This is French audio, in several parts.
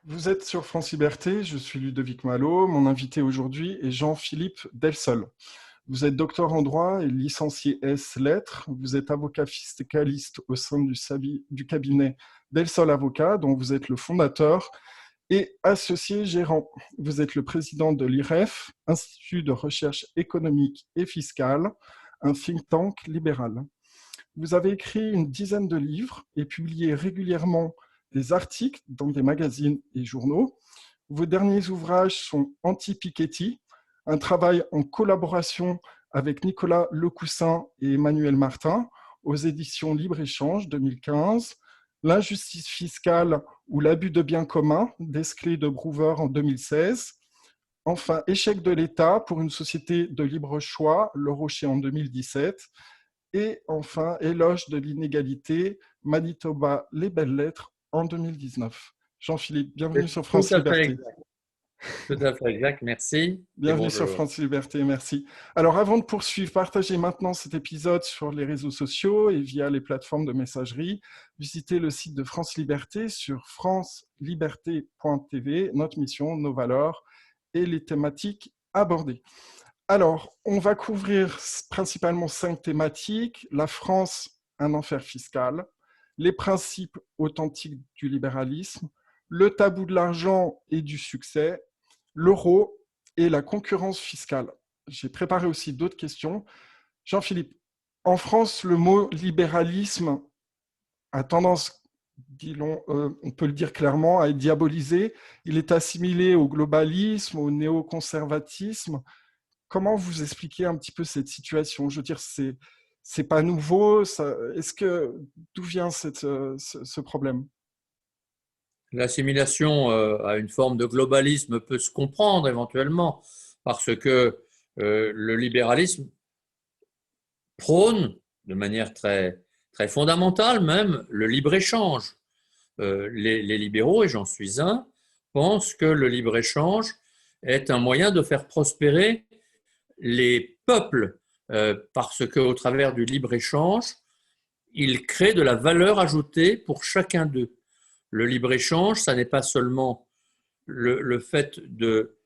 Vous êtes sur France Liberté, je suis Ludovic Malo. Mon invité aujourd'hui est Jean-Philippe Delsol. Vous êtes docteur en droit et licencié S lettres. Vous êtes avocat fiscaliste au sein du cabinet Delsol Avocat, dont vous êtes le fondateur et associé gérant. Vous êtes le président de l'IREF, Institut de recherche économique et fiscale, un think tank libéral. Vous avez écrit une dizaine de livres et publié régulièrement des articles dans des magazines et journaux. Vos derniers ouvrages sont Anti-Piketty, un travail en collaboration avec Nicolas Lecoussin et Emmanuel Martin aux éditions Libre-Échange 2015, L'injustice fiscale ou l'abus de biens communs d'Esclé de Brouwer en 2016, enfin Échec de l'État pour une société de libre choix, Le Rocher en 2017, et enfin Éloge de l'inégalité, Manitoba, les belles lettres en 2019. Jean-Philippe, bienvenue C'est sur tout France à fait Liberté. exact. Tout à fait exact. Merci et Bienvenue sur bonjour. France Liberté, merci. Alors avant de poursuivre, partagez maintenant cet épisode sur les réseaux sociaux et via les plateformes de messagerie. Visitez le site de France Liberté sur franceliberté.tv, notre mission, nos valeurs et les thématiques abordées. Alors, on va couvrir principalement 5 thématiques. La France, un enfer fiscal, les principes authentiques du libéralisme, le tabou de l'argent et du succès, l'euro et la concurrence fiscale. J'ai préparé aussi d'autres questions. Jean-Philippe, en France, le mot libéralisme a tendance, on peut le dire clairement, à être diabolisé. Il est assimilé au globalisme, au néoconservatisme. Comment vous expliquez un petit peu cette situation? Je veux dire, c'est pas nouveau. D'où vient ce problème? L'assimilation à une forme de globalisme peut se comprendre éventuellement parce que le libéralisme prône de manière très, très fondamentale même le libre-échange. Les libéraux, et j'en suis un, pensent que le libre-échange est un moyen de faire prospérer les peuples parce qu'au travers du libre-échange, il crée de la valeur ajoutée pour chacun d'eux. Le libre-échange, ça n'est pas seulement le fait de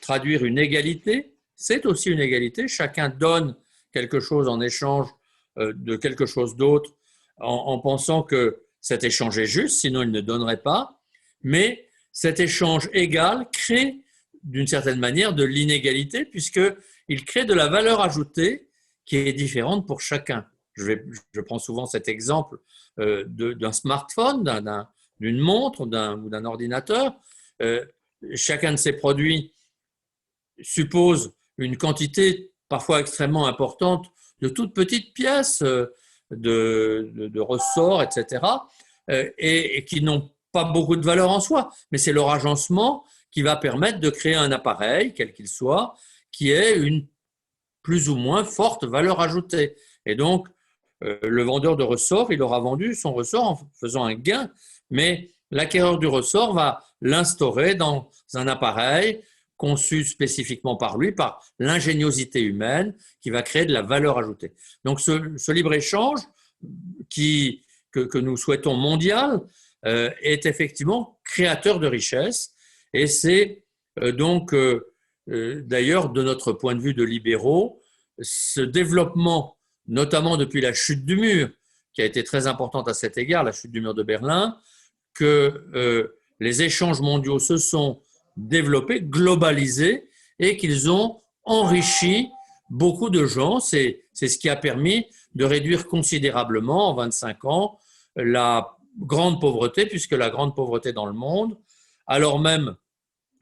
traduire une égalité, c'est aussi une égalité. Chacun donne quelque chose en échange de quelque chose d'autre en pensant que cet échange est juste, sinon il ne donnerait pas. Mais cet échange égal crée d'une certaine manière de l'inégalité puisqu'il crée de la valeur ajoutée qui est différente pour chacun. Je prends souvent cet exemple d'un smartphone, d'une montre ou d'un ordinateur. Euh, Chacun de ces produits suppose une quantité parfois extrêmement importante de toutes petites pièces, de ressorts, etc., et qui n'ont pas beaucoup de valeur en soi. Mais c'est leur agencement qui va permettre de créer un appareil, quel qu'il soit, qui ait une plus ou moins forte valeur ajoutée. Et donc, le vendeur de ressort, il aura vendu son ressort en faisant un gain, mais l'acquéreur du ressort va l'instaurer dans un appareil conçu spécifiquement par lui, par l'ingéniosité humaine, qui va créer de la valeur ajoutée. Donc ce libre-échange que nous souhaitons mondial est effectivement créateur de richesse, et c'est d'ailleurs, de notre point de vue de libéraux, ce développement, notamment depuis la chute du mur, qui a été très importante à cet égard, la chute du mur de Berlin, que les échanges mondiaux se sont développés, globalisés, et qu'ils ont enrichi beaucoup de gens. C'est ce qui a permis de réduire considérablement en 25 ans la grande pauvreté, puisque la grande pauvreté dans le monde, alors même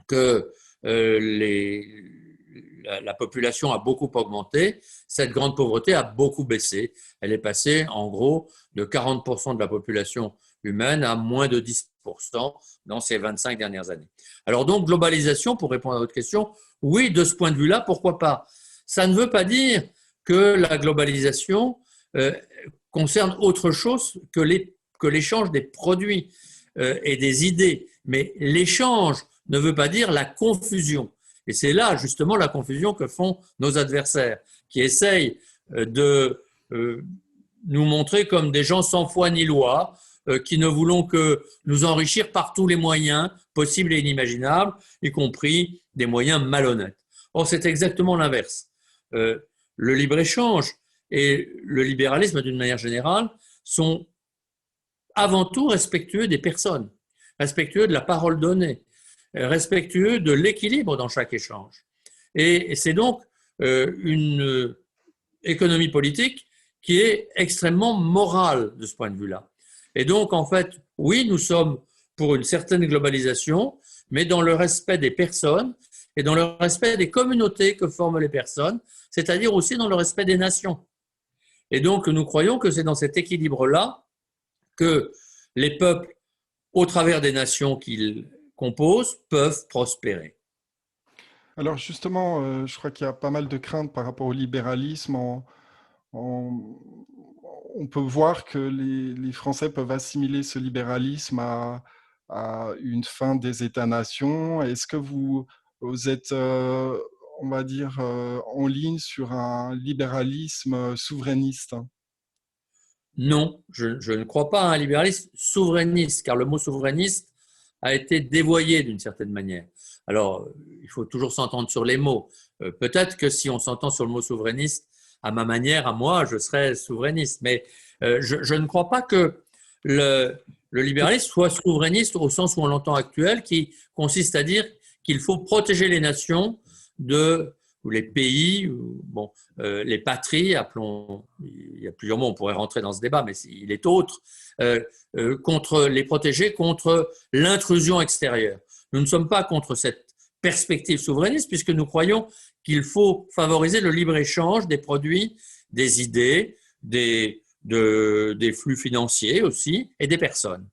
que la population a beaucoup augmenté, cette grande pauvreté a beaucoup baissé. Elle est passée en gros de 40% de la population humaine à moins de 10% dans ces 25 dernières années. Alors donc, globalisation, pour répondre à votre question, oui, de ce point de vue-là, pourquoi pas? Ça ne veut pas dire que la globalisation concerne autre chose que l'échange des produits et des idées. Mais l'échange ne veut pas dire la confusion. Et c'est là justement la confusion que font nos adversaires, qui essayent de nous montrer comme des gens sans foi ni loi, qui ne voulons que nous enrichir par tous les moyens possibles et inimaginables, y compris des moyens malhonnêtes. Or, c'est exactement l'inverse. Le libre-échange et le libéralisme, d'une manière générale, sont avant tout respectueux des personnes, respectueux de la parole donnée, respectueux de l'équilibre dans chaque échange. Et c'est donc une économie politique qui est extrêmement morale de ce point de vue-là. Et donc, en fait, oui, nous sommes pour une certaine globalisation, mais dans le respect des personnes et dans le respect des communautés que forment les personnes, c'est-à-dire aussi dans le respect des nations. Et donc, nous croyons que c'est dans cet équilibre-là que les peuples, au travers des nations qu'ils composent, peuvent prospérer. Alors justement, je crois qu'il y a pas mal de craintes par rapport au libéralisme. En- on peut voir que les Français peuvent assimiler ce libéralisme à une fin des États-nations. Est-ce que vous êtes, on va dire, en ligne sur un libéralisme souverainiste? Non, je ne crois pas à un libéralisme souverainiste, car le mot souverainiste a été dévoyé d'une certaine manière. Alors, il faut toujours s'entendre sur les mots. Peut-être que si on s'entend sur le mot souverainiste, à ma manière, à moi, je serais souverainiste. Mais je ne crois pas que le libéralisme soit souverainiste au sens où on l'entend actuel, qui consiste à dire qu'il faut protéger les nations de, ou les pays, ou, bon, les patries, appelons, il y a plusieurs mots, on pourrait rentrer dans ce débat, mais il est autre, contre les protéger contre l'intrusion extérieure. Nous ne sommes pas contre cette perspective souverainiste, puisque nous croyons qu'il faut favoriser le libre-échange des produits, des idées, des flux financiers aussi, et des personnes.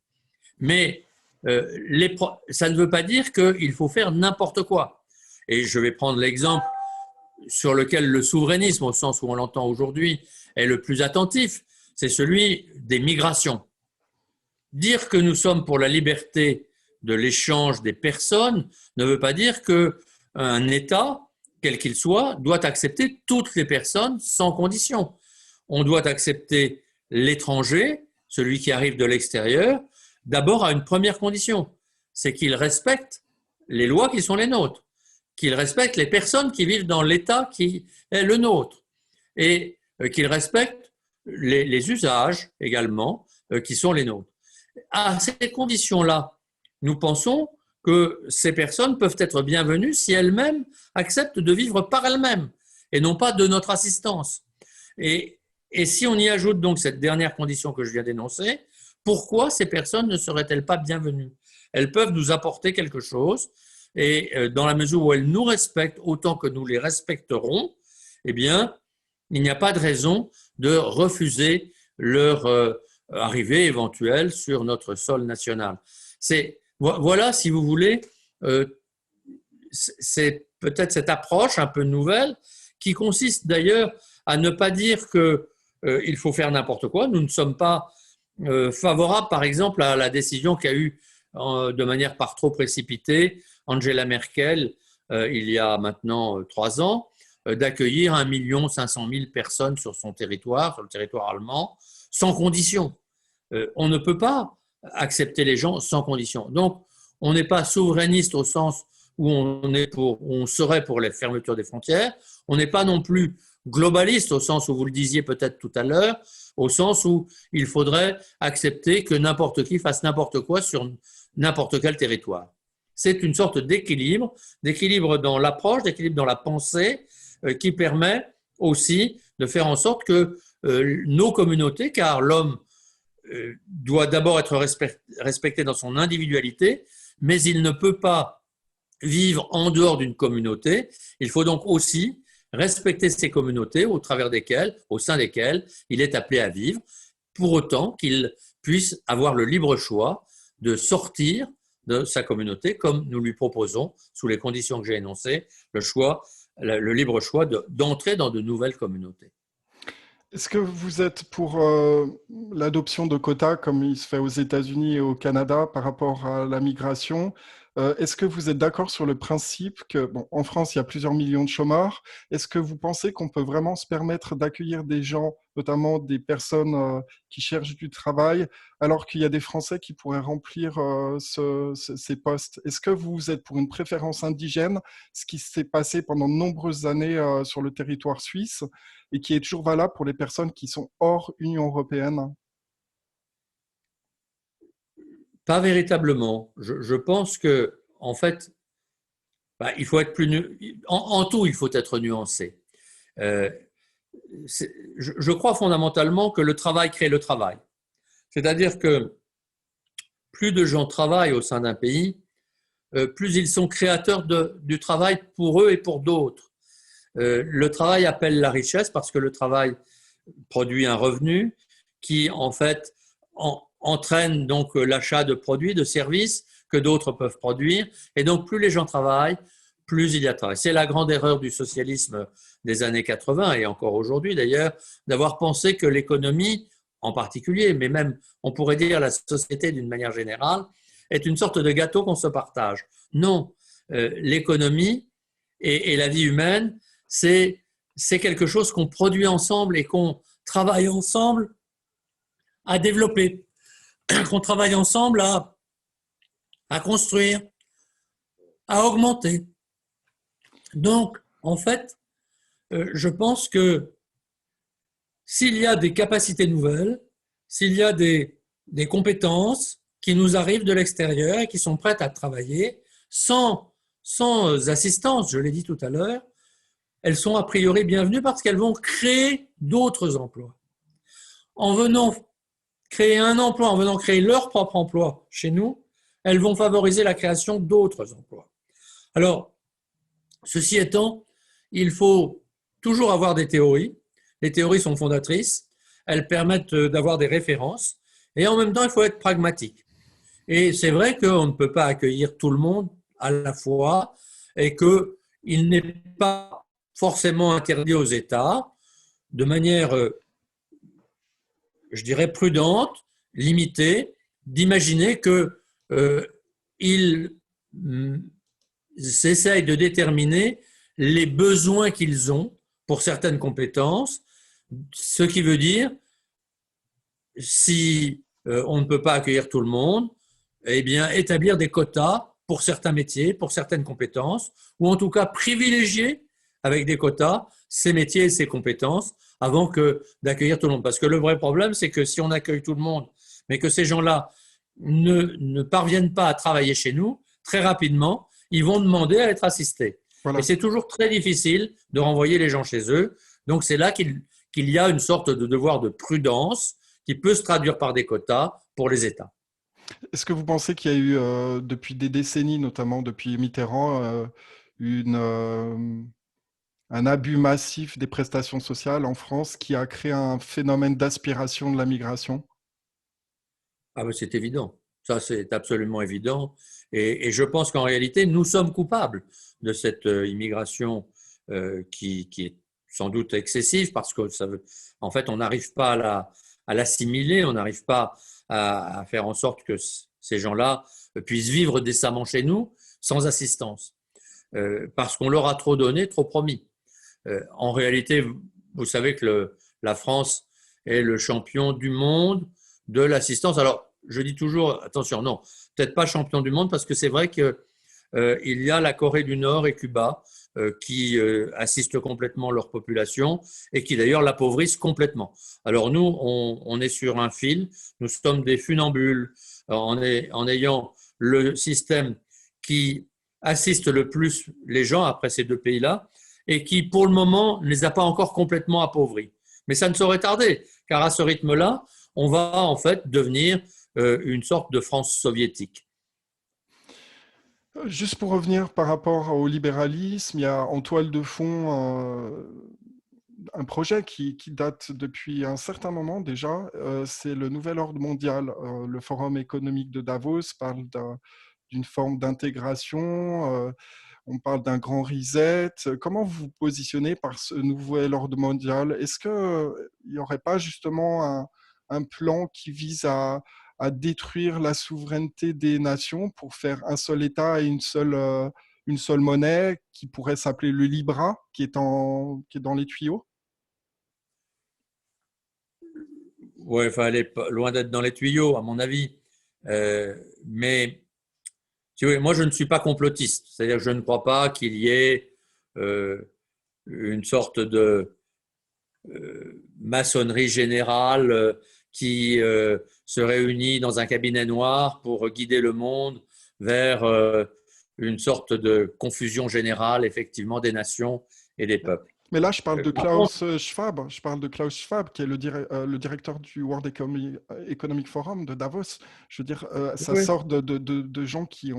Mais ça ne veut pas dire qu'il faut faire n'importe quoi. Et je vais prendre l'exemple sur lequel le souverainisme, au sens où on l'entend aujourd'hui, est le plus attentif, c'est celui des migrations. Dire que nous sommes pour la liberté de l'échange des personnes ne veut pas dire qu'un État, quel qu'il soit, doit accepter toutes les personnes sans condition. On doit accepter l'étranger, celui qui arrive de l'extérieur, d'abord à une première condition, c'est qu'il respecte les lois qui sont les nôtres, qu'il respecte les personnes qui vivent dans l'État qui est le nôtre, et qu'il respecte les usages également qui sont les nôtres. À ces conditions-là, nous pensons que ces personnes peuvent être bienvenues si elles-mêmes acceptent de vivre par elles-mêmes et non pas de notre assistance. Et si on y ajoute donc cette dernière condition que je viens d'énoncer, pourquoi ces personnes ne seraient-elles pas bienvenues? Elles peuvent nous apporter quelque chose et dans la mesure où elles nous respectent autant que nous les respecterons, eh bien, il n'y a pas de raison de refuser leur arrivée éventuelle sur notre sol national. Voilà, si vous voulez, c'est peut-être cette approche un peu nouvelle qui consiste d'ailleurs à ne pas dire qu'il faut faire n'importe quoi. Nous ne sommes pas favorables, par exemple, à la décision qu'a eue de manière par trop précipitée Angela Merkel il y a maintenant 3 ans, d'accueillir 1 500 000 personnes sur son territoire, sur le territoire allemand, sans condition. On ne peut pas accepter les gens sans condition. Donc, on n'est pas souverainiste au sens où on serait pour les fermetures des frontières. On n'est pas non plus globaliste au sens où vous le disiez peut-être tout à l'heure, au sens où il faudrait accepter que n'importe qui fasse n'importe quoi sur n'importe quel territoire. C'est une sorte d'équilibre dans l'approche, d'équilibre dans la pensée, qui permet aussi de faire en sorte que nos communautés, car l'homme doit d'abord être respecté dans son individualité, mais il ne peut pas vivre en dehors d'une communauté. Il faut donc aussi respecter ces communautés au sein desquelles il est appelé à vivre, pour autant qu'il puisse avoir le libre choix de sortir de sa communauté, comme nous lui proposons, sous les conditions que j'ai énoncées, le libre choix d'entrer dans de nouvelles communautés. Est-ce que vous êtes pour l'adoption de quotas comme il se fait aux États-Unis et au Canada par rapport à la migration? Est-ce que vous êtes d'accord sur le principe que, bon, en France, il y a plusieurs millions de chômeurs. Est-ce que vous pensez qu'on peut vraiment se permettre d'accueillir des gens, notamment des personnes qui cherchent du travail, alors qu'il y a des Français qui pourraient remplir ces postes? Est-ce que vous êtes pour une préférence indigène, ce qui s'est passé pendant de nombreuses années sur le territoire suisse et qui est toujours valable pour les personnes qui sont hors Union européenne? Pas véritablement. Je pense que, en fait, il faut être en tout, il faut être nuancé. Euh, je crois fondamentalement que le travail crée le travail. C'est-à-dire que plus de gens travaillent au sein d'un pays, plus ils sont créateurs du travail pour eux et pour d'autres. Le travail appelle la richesse parce que le travail produit un revenu qui, en fait, entraîne donc l'achat de produits, de services que d'autres peuvent produire. Et donc, plus les gens travaillent, plus il y a de travail. C'est la grande erreur du socialisme des années 80 et encore aujourd'hui d'ailleurs, d'avoir pensé que l'économie en particulier, mais même on pourrait dire la société d'une manière générale, est une sorte de gâteau qu'on se partage. Non, l'économie et la vie humaine, c'est quelque chose qu'on produit ensemble et qu'on travaille ensemble à développer, qu'on travaille ensemble à construire, à augmenter. Donc, en fait, je pense que s'il y a des capacités nouvelles, s'il y a des compétences qui nous arrivent de l'extérieur et qui sont prêtes à travailler sans assistance, je l'ai dit tout à l'heure, elles sont a priori bienvenues parce qu'elles vont créer d'autres emplois. En venant créer un emploi, en venant créer leur propre emploi chez nous, elles vont favoriser la création d'autres emplois. Alors, ceci étant, il faut toujours avoir des théories. Les théories sont fondatrices, elles permettent d'avoir des références, et en même temps, il faut être pragmatique. Et c'est vrai qu'on ne peut pas accueillir tout le monde à la fois, et qu'il n'est pas forcément interdit aux États, de manière, je dirais, prudente, limitée, d'imaginer qu'ils essayent de déterminer les besoins qu'ils ont pour certaines compétences, ce qui veut dire, si on ne peut pas accueillir tout le monde, eh bien, établir des quotas pour certains métiers, pour certaines compétences, ou en tout cas privilégier avec des quotas ces métiers et ces compétences avant que d'accueillir tout le monde. Parce que le vrai problème, c'est que si on accueille tout le monde, mais que ces gens-là ne parviennent pas à travailler chez nous, très rapidement, ils vont demander à être assistés. Voilà. Et c'est toujours très difficile de renvoyer les gens chez eux. Donc c'est là qu'il y a une sorte de devoir de prudence qui peut se traduire par des quotas pour les États. Est-ce que vous pensez qu'il y a eu, depuis des décennies, notamment depuis Mitterrand, un abus massif des prestations sociales en France qui a créé un phénomène d'aspiration de la migration? Ah ben c'est évident. Ça, c'est absolument évident. Et je pense qu'en réalité, nous sommes coupables de cette immigration qui est sans doute excessive parce que en fait, on n'arrive pas à l'assimiler, on n'arrive pas à faire en sorte que ces gens-là puissent vivre décemment chez nous sans assistance. Parce qu'on leur a trop donné, trop promis. En réalité, vous savez que la France est le champion du monde de l'assistance. Alors, je dis toujours, attention, non, peut-être pas champion du monde, parce que c'est vrai qu'il y a la Corée du Nord et Cuba qui assistent complètement leur population et qui d'ailleurs l'appauvrissent complètement. Alors nous, on est sur un fil, nous sommes des funambules en ayant le système qui assiste le plus les gens après ces deux pays-là et qui, pour le moment, ne les a pas encore complètement appauvris. Mais ça ne saurait tarder, car à ce rythme-là, on va en fait devenir une sorte de France soviétique. Juste pour revenir par rapport au libéralisme, il y a en toile de fond un projet qui date depuis un certain moment déjà, c'est le nouvel ordre mondial. Le Forum économique de Davos parle d'une forme d'intégration, on parle d'un grand reset. Comment vous vous positionnez par ce nouvel ordre mondial? Est-ce qu'il n'y aurait pas justement un plan qui vise à à détruire la souveraineté des nations pour faire un seul État et une seule monnaie qui pourrait s'appeler le Libra, qui est dans les tuyaux? Ouais, enfin, elle est loin d'être dans les tuyaux, à mon avis. Mais si vous voulez, moi, je ne suis pas complotiste. C'est-à-dire que je ne crois pas qu'il y ait euh, une sorte de maçonnerie générale qui se réunit dans un cabinet noir pour guider le monde vers une sorte de confusion générale, effectivement, des nations et des peuples. Mais là, je parle de Par contre, Klaus Schwab. Je parle de Klaus Schwab, qui est le directeur du World Economic Forum de Davos. Je veux dire, ça oui. sort de gens qui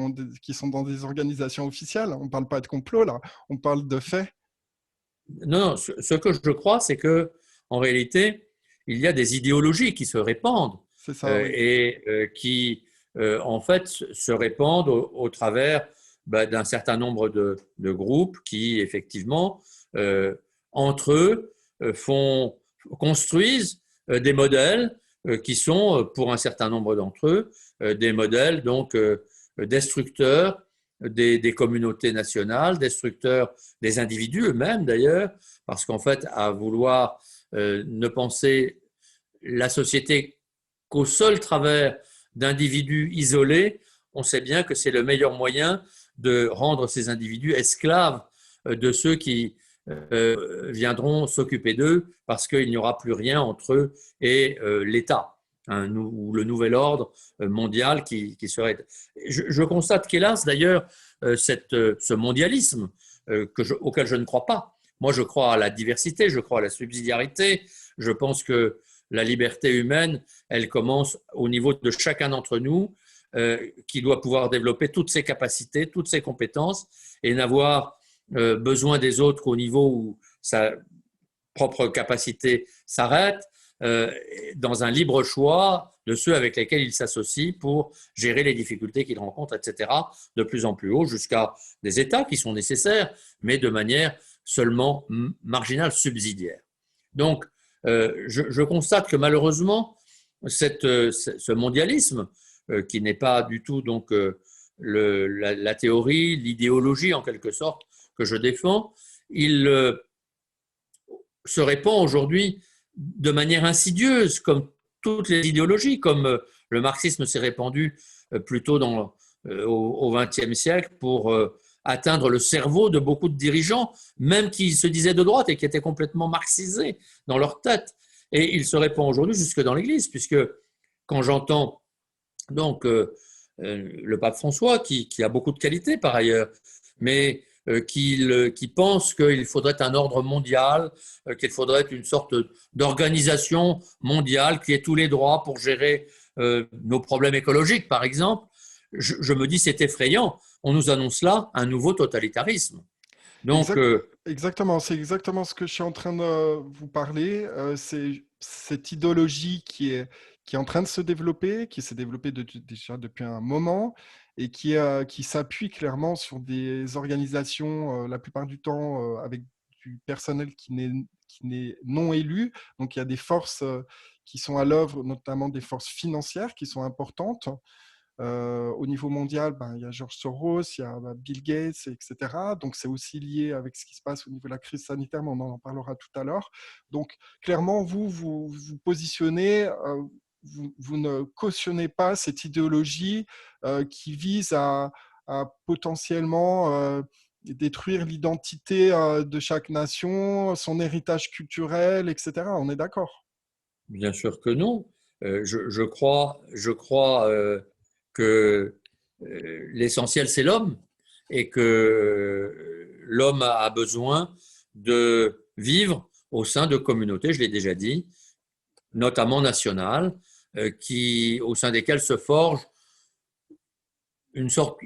sont dans des organisations officielles. On ne parle pas de complot, là. On parle de faits. Non, non, ce que je crois, c'est que en réalité, il y a des idéologies qui se répandent C'est ça, oui. et qui, en fait, se répandent au travers d'un certain nombre de groupes qui, effectivement, euh, entre eux, construisent des modèles qui sont, pour un certain nombre d'entre eux, des modèles donc destructeurs des communautés nationales, destructeurs des individus eux-mêmes d'ailleurs, parce qu'en fait, à vouloir ne penser la société qu'au seul travers d'individus isolés, on sait bien que c'est le meilleur moyen de rendre ces individus esclaves de ceux qui viendront s'occuper d'eux parce qu'il n'y aura plus rien entre eux et l'État, hein, ou le nouvel ordre mondial qui serait. Je constate qu'hélas, d'ailleurs, ce mondialisme auquel je ne crois pas. Moi, je crois à la diversité, je crois à la subsidiarité. Je pense que la liberté humaine, elle commence au niveau de chacun d'entre nous, qui doit pouvoir développer toutes ses capacités, toutes ses compétences et n'avoir besoin des autres qu'au niveau où sa propre capacité s'arrête, dans un libre choix de ceux avec lesquels il s'associe pour gérer les difficultés qu'il rencontre, etc., de plus en plus haut, jusqu'à des États qui sont nécessaires, mais de manière seulement marginale, subsidiaire. Donc, je constate que malheureusement, ce mondialisme, qui n'est pas du tout donc la théorie, l'idéologie en quelque sorte que je défends, il se répand aujourd'hui de manière insidieuse, comme toutes les idéologies, comme le marxisme s'est répandu plutôt au XXe siècle pour atteindre le cerveau de beaucoup de dirigeants, même qui se disaient de droite et qui étaient complètement marxisés dans leur tête. Et il se répand aujourd'hui jusque dans l'Église, puisque quand j'entends donc le pape François, qui a beaucoup de qualités par ailleurs, mais qui pense qu'il faudrait un ordre mondial, qu'il faudrait une sorte d'organisation mondiale qui ait tous les droits pour gérer nos problèmes écologiques, par exemple. Je me dis, c'est effrayant. On nous annonce là un nouveau totalitarisme. Donc, Exactement, c'est exactement ce que je suis en train de vous parler. C'est cette idéologie qui est en train de se développer, qui s'est développée déjà depuis un moment et qui s'appuie clairement sur des organisations, la plupart du temps, avec du personnel qui n'est non élu. Donc, il y a des forces qui sont à l'œuvre, notamment des forces financières qui sont importantes. Au niveau mondial, il y a George Soros, il y a Bill Gates, etc. Donc, c'est aussi lié avec ce qui se passe au niveau de la crise sanitaire, mais on en parlera tout à l'heure. Donc, clairement, vous positionnez, vous ne cautionnez pas cette idéologie qui vise à potentiellement détruire l'identité de chaque nation, son héritage culturel, etc. On est d'accord? bien sûr que non. Je crois que l'essentiel, c'est l'homme et que l'homme a besoin de vivre au sein de communautés, je l'ai déjà dit, notamment nationales, au sein desquelles se forge une sorte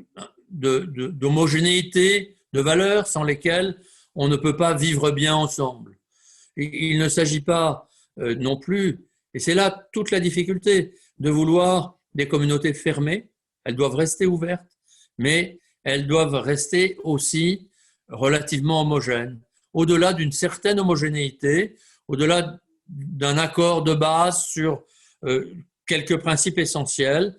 d'homogénéité de valeurs sans lesquelles on ne peut pas vivre bien ensemble. Il ne s'agit pas non plus, et c'est là toute la difficulté, de vouloir des communautés fermées. Elles doivent rester ouvertes, mais elles doivent rester aussi relativement homogènes. Au-delà d'une certaine homogénéité, au-delà d'un accord de base sur quelques principes essentiels,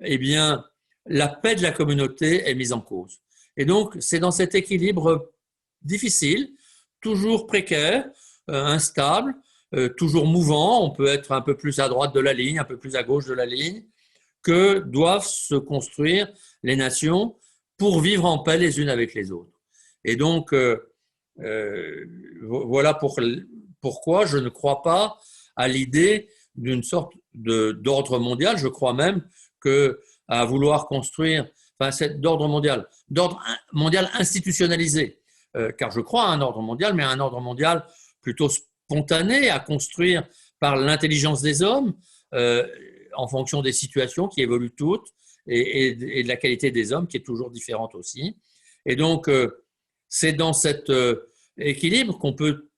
eh bien, la paix de la communauté est mise en cause. Et donc, c'est dans cet équilibre difficile, toujours précaire, instable, toujours mouvant, on peut être un peu plus à droite de la ligne, un peu plus à gauche de la ligne, que doivent se construire les nations pour vivre en paix les unes avec les autres. Et donc, voilà pourquoi je ne crois pas à l'idée d'une sorte d'ordre mondial. Je crois même qu'à vouloir construire, enfin, c'est d'ordre mondial institutionnalisé, car je crois à un ordre mondial, mais à un ordre mondial plutôt spontané, à construire par l'intelligence des hommes, en fonction des situations qui évoluent toutes, et de la qualité des hommes qui est toujours différente aussi. Et donc, c'est dans cet équilibre qu'on peut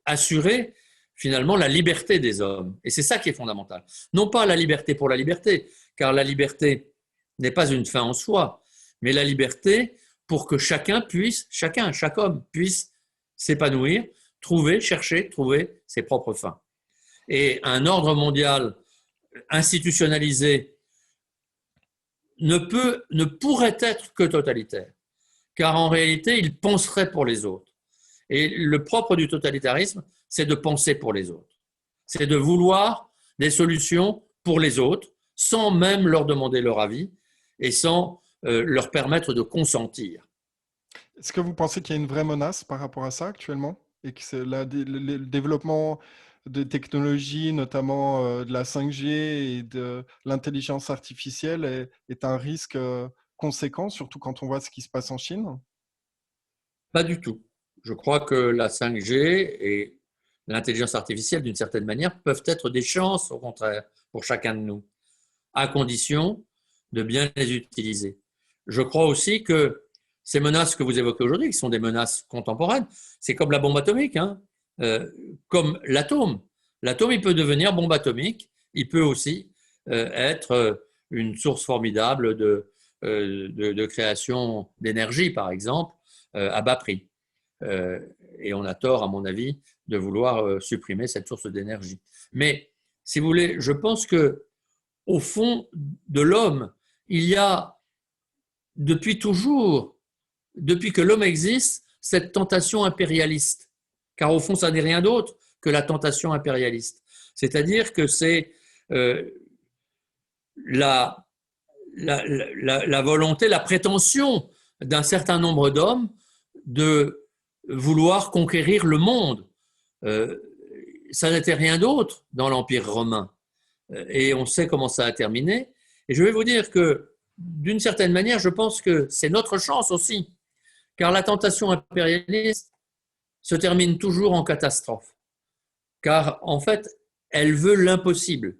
assurer finalement la liberté des hommes. Et c'est ça qui est fondamental. Non pas la liberté pour la liberté, car la liberté n'est pas une fin en soi, mais la liberté pour que chaque homme puisse s'épanouir, chercher, trouver ses propres fins. Et un ordre mondial institutionnalisé ne pourrait être que totalitaire, car en réalité, il penserait pour les autres. Et le propre du totalitarisme, c'est de penser pour les autres. C'est de vouloir des solutions pour les autres, sans même leur demander leur avis et sans leur permettre de consentir. Est-ce que vous pensez qu'il y a une vraie menace par rapport à ça actuellement? Et que le développement de technologies, notamment de la 5G et de l'intelligence artificielle, est un risque conséquent, surtout quand on voit ce qui se passe en Chine? Pas du tout. Je crois que la 5G et l'intelligence artificielle, d'une certaine manière, peuvent être des chances, au contraire, pour chacun de nous, à condition de bien les utiliser. Je crois aussi que ces menaces que vous évoquez aujourd'hui, qui sont des menaces contemporaines, c'est comme la bombe atomique, hein, comme l'atome. L'atome, il peut devenir bombe atomique, il peut aussi être une source formidable de création d'énergie, par exemple, à bas prix. Et on a tort, à mon avis, de vouloir supprimer cette source d'énergie. Mais, si vous voulez, je pense que au fond de l'homme, il y a depuis toujours, depuis que l'homme existe, cette tentation impérialiste. Car au fond, ça n'est rien d'autre que la tentation impérialiste. C'est-à-dire que c'est la volonté, la prétention d'un certain nombre d'hommes de vouloir conquérir le monde. Ça n'était rien d'autre dans l'Empire romain. Et on sait comment ça a terminé. Et je vais vous dire que, d'une certaine manière, je pense que c'est notre chance aussi, car la tentation impérialiste se termine toujours en catastrophe. Car, en fait, elle veut l'impossible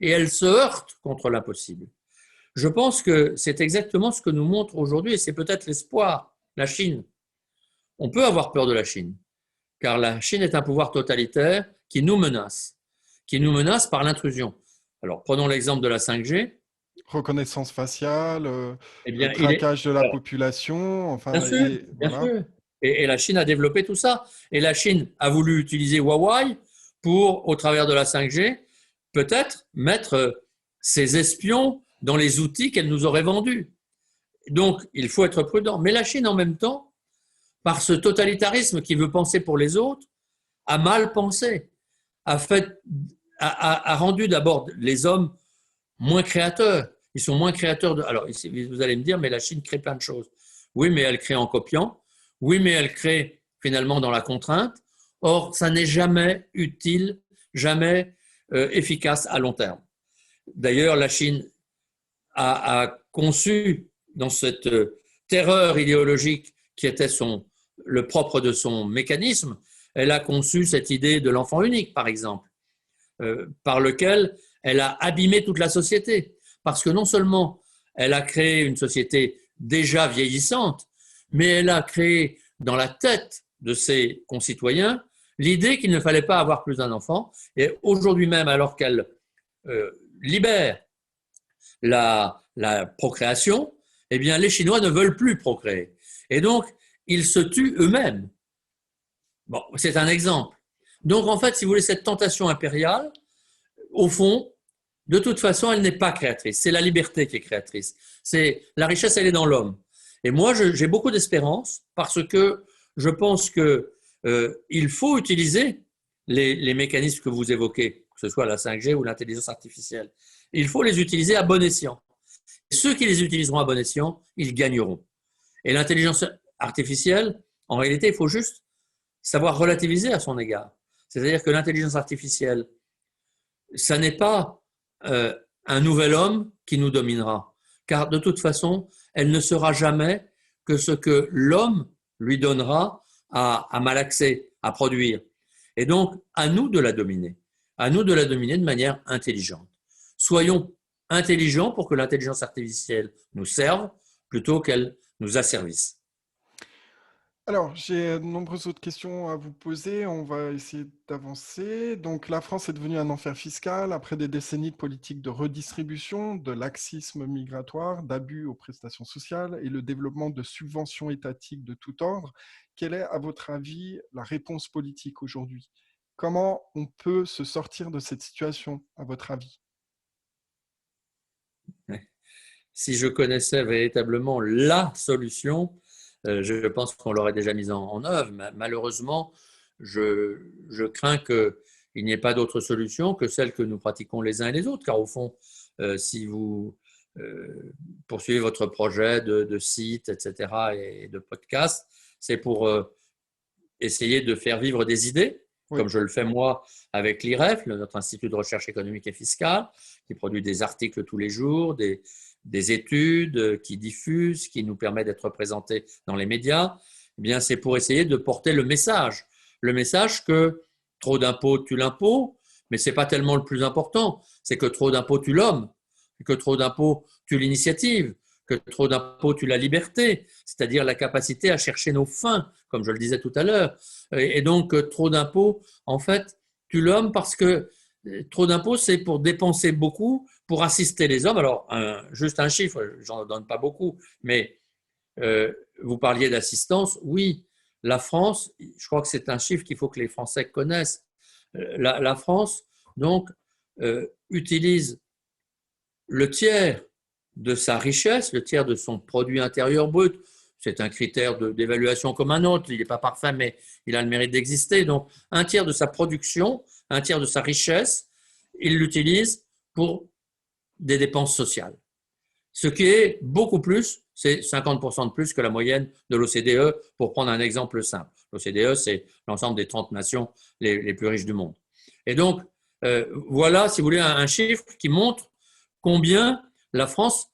et elle se heurte contre l'impossible. Je pense que c'est exactement ce que nous montre aujourd'hui, et c'est peut-être l'espoir, la Chine. On peut avoir peur de la Chine, car la Chine est un pouvoir totalitaire qui nous menace par l'intrusion. Alors, prenons l'exemple de la 5G. Reconnaissance faciale, Eh bien, traquage de la population, bien enfin, sûr, bien voilà. sûr. Et la Chine a développé tout ça. Et la Chine a voulu utiliser Huawei pour, au travers de la 5G, peut-être mettre ses espions dans les outils qu'elle nous aurait vendus. Donc, il faut être prudent. Mais la Chine, en même temps, par ce totalitarisme qui veut penser pour les autres, a mal pensé, a rendu d'abord les hommes moins créateurs. Ils sont moins créateurs. Alors, vous allez me dire, mais la Chine crée plein de choses. Oui, mais elle crée en copiant. Oui, mais elle crée finalement dans la contrainte. Or, ça n'est jamais utile, jamais efficace à long terme. D'ailleurs, la Chine a conçu dans cette terreur idéologique qui était le propre de son mécanisme, elle a conçu cette idée de l'enfant unique, par exemple, par lequel elle a abîmé toute la société. Parce que non seulement elle a créé une société déjà vieillissante, mais elle a créé dans la tête de ses concitoyens l'idée qu'il ne fallait pas avoir plus d'un enfant. Et aujourd'hui même, alors qu'elle libère la procréation, eh bien, les Chinois ne veulent plus procréer. Et donc, ils se tuent eux-mêmes. Bon, c'est un exemple. Donc, en fait, si vous voulez, cette tentation impériale, au fond, de toute façon, elle n'est pas créatrice. C'est la liberté qui est créatrice. La richesse, elle est dans l'homme. Et moi, j'ai beaucoup d'espérance parce que je pense que il faut utiliser les mécanismes que vous évoquez, que ce soit la 5G ou l'intelligence artificielle. Il faut les utiliser à bon escient. Et ceux qui les utiliseront à bon escient, ils gagneront. Et l'intelligence artificielle, en réalité, il faut juste savoir relativiser à son égard. C'est-à-dire que l'intelligence artificielle, ça n'est pas un nouvel homme qui nous dominera, car de toute façon, elle ne sera jamais que ce que l'homme lui donnera à malaxer, à produire. Et donc, à nous de la dominer, de manière intelligente. Soyons intelligents pour que l'intelligence artificielle nous serve plutôt qu'elle nous asservisse. Alors, j'ai de nombreuses autres questions à vous poser. On va essayer d'avancer. Donc, la France est devenue un enfer fiscal après des décennies de politiques de redistribution, de laxisme migratoire, d'abus aux prestations sociales et le développement de subventions étatiques de tout ordre. Quelle est, à votre avis, la réponse politique aujourd'hui? Comment on peut se sortir de cette situation, à votre avis? Si je connaissais véritablement la solution, je pense qu'on l'aurait déjà mise en œuvre. Malheureusement, je crains qu'il n'y ait pas d'autre solution que celle que nous pratiquons les uns et les autres, car au fond, si vous poursuivez votre projet de site, etc., et de podcast, c'est pour essayer de faire vivre des idées, Oui. comme je le fais moi avec l'IREF, notre Institut de recherche économique et fiscale, qui produit des articles tous les jours, des études qui diffusent, qui nous permet d'être présentés dans les médias. Eh bien, c'est pour essayer de porter le message que trop d'impôts tue l'impôt, mais ce n'est pas tellement le plus important, c'est que trop d'impôts tue l'homme, que trop d'impôts tue l'initiative, que trop d'impôts tue la liberté, c'est-à-dire la capacité à chercher nos fins, comme je le disais tout à l'heure. Et donc, trop d'impôts, en fait, tue l'homme parce que trop d'impôts, c'est pour dépenser beaucoup, pour assister les hommes. Alors, juste un chiffre, j'en donne pas beaucoup, mais vous parliez d'assistance. Oui, la France, je crois que c'est un chiffre qu'il faut que les Français connaissent. La France, donc, utilise le tiers de sa richesse, le tiers de son produit intérieur brut. C'est un critère d'évaluation comme un autre. Il n'est pas parfait, mais il a le mérite d'exister. Donc, un tiers de sa production, un tiers de sa richesse, il l'utilise pour des dépenses sociales. Ce qui est beaucoup plus, c'est 50% de plus que la moyenne de l'OCDE, pour prendre un exemple simple. L'OCDE, c'est l'ensemble des 30 nations les plus riches du monde. Et donc, voilà, si vous voulez, un chiffre qui montre combien la France,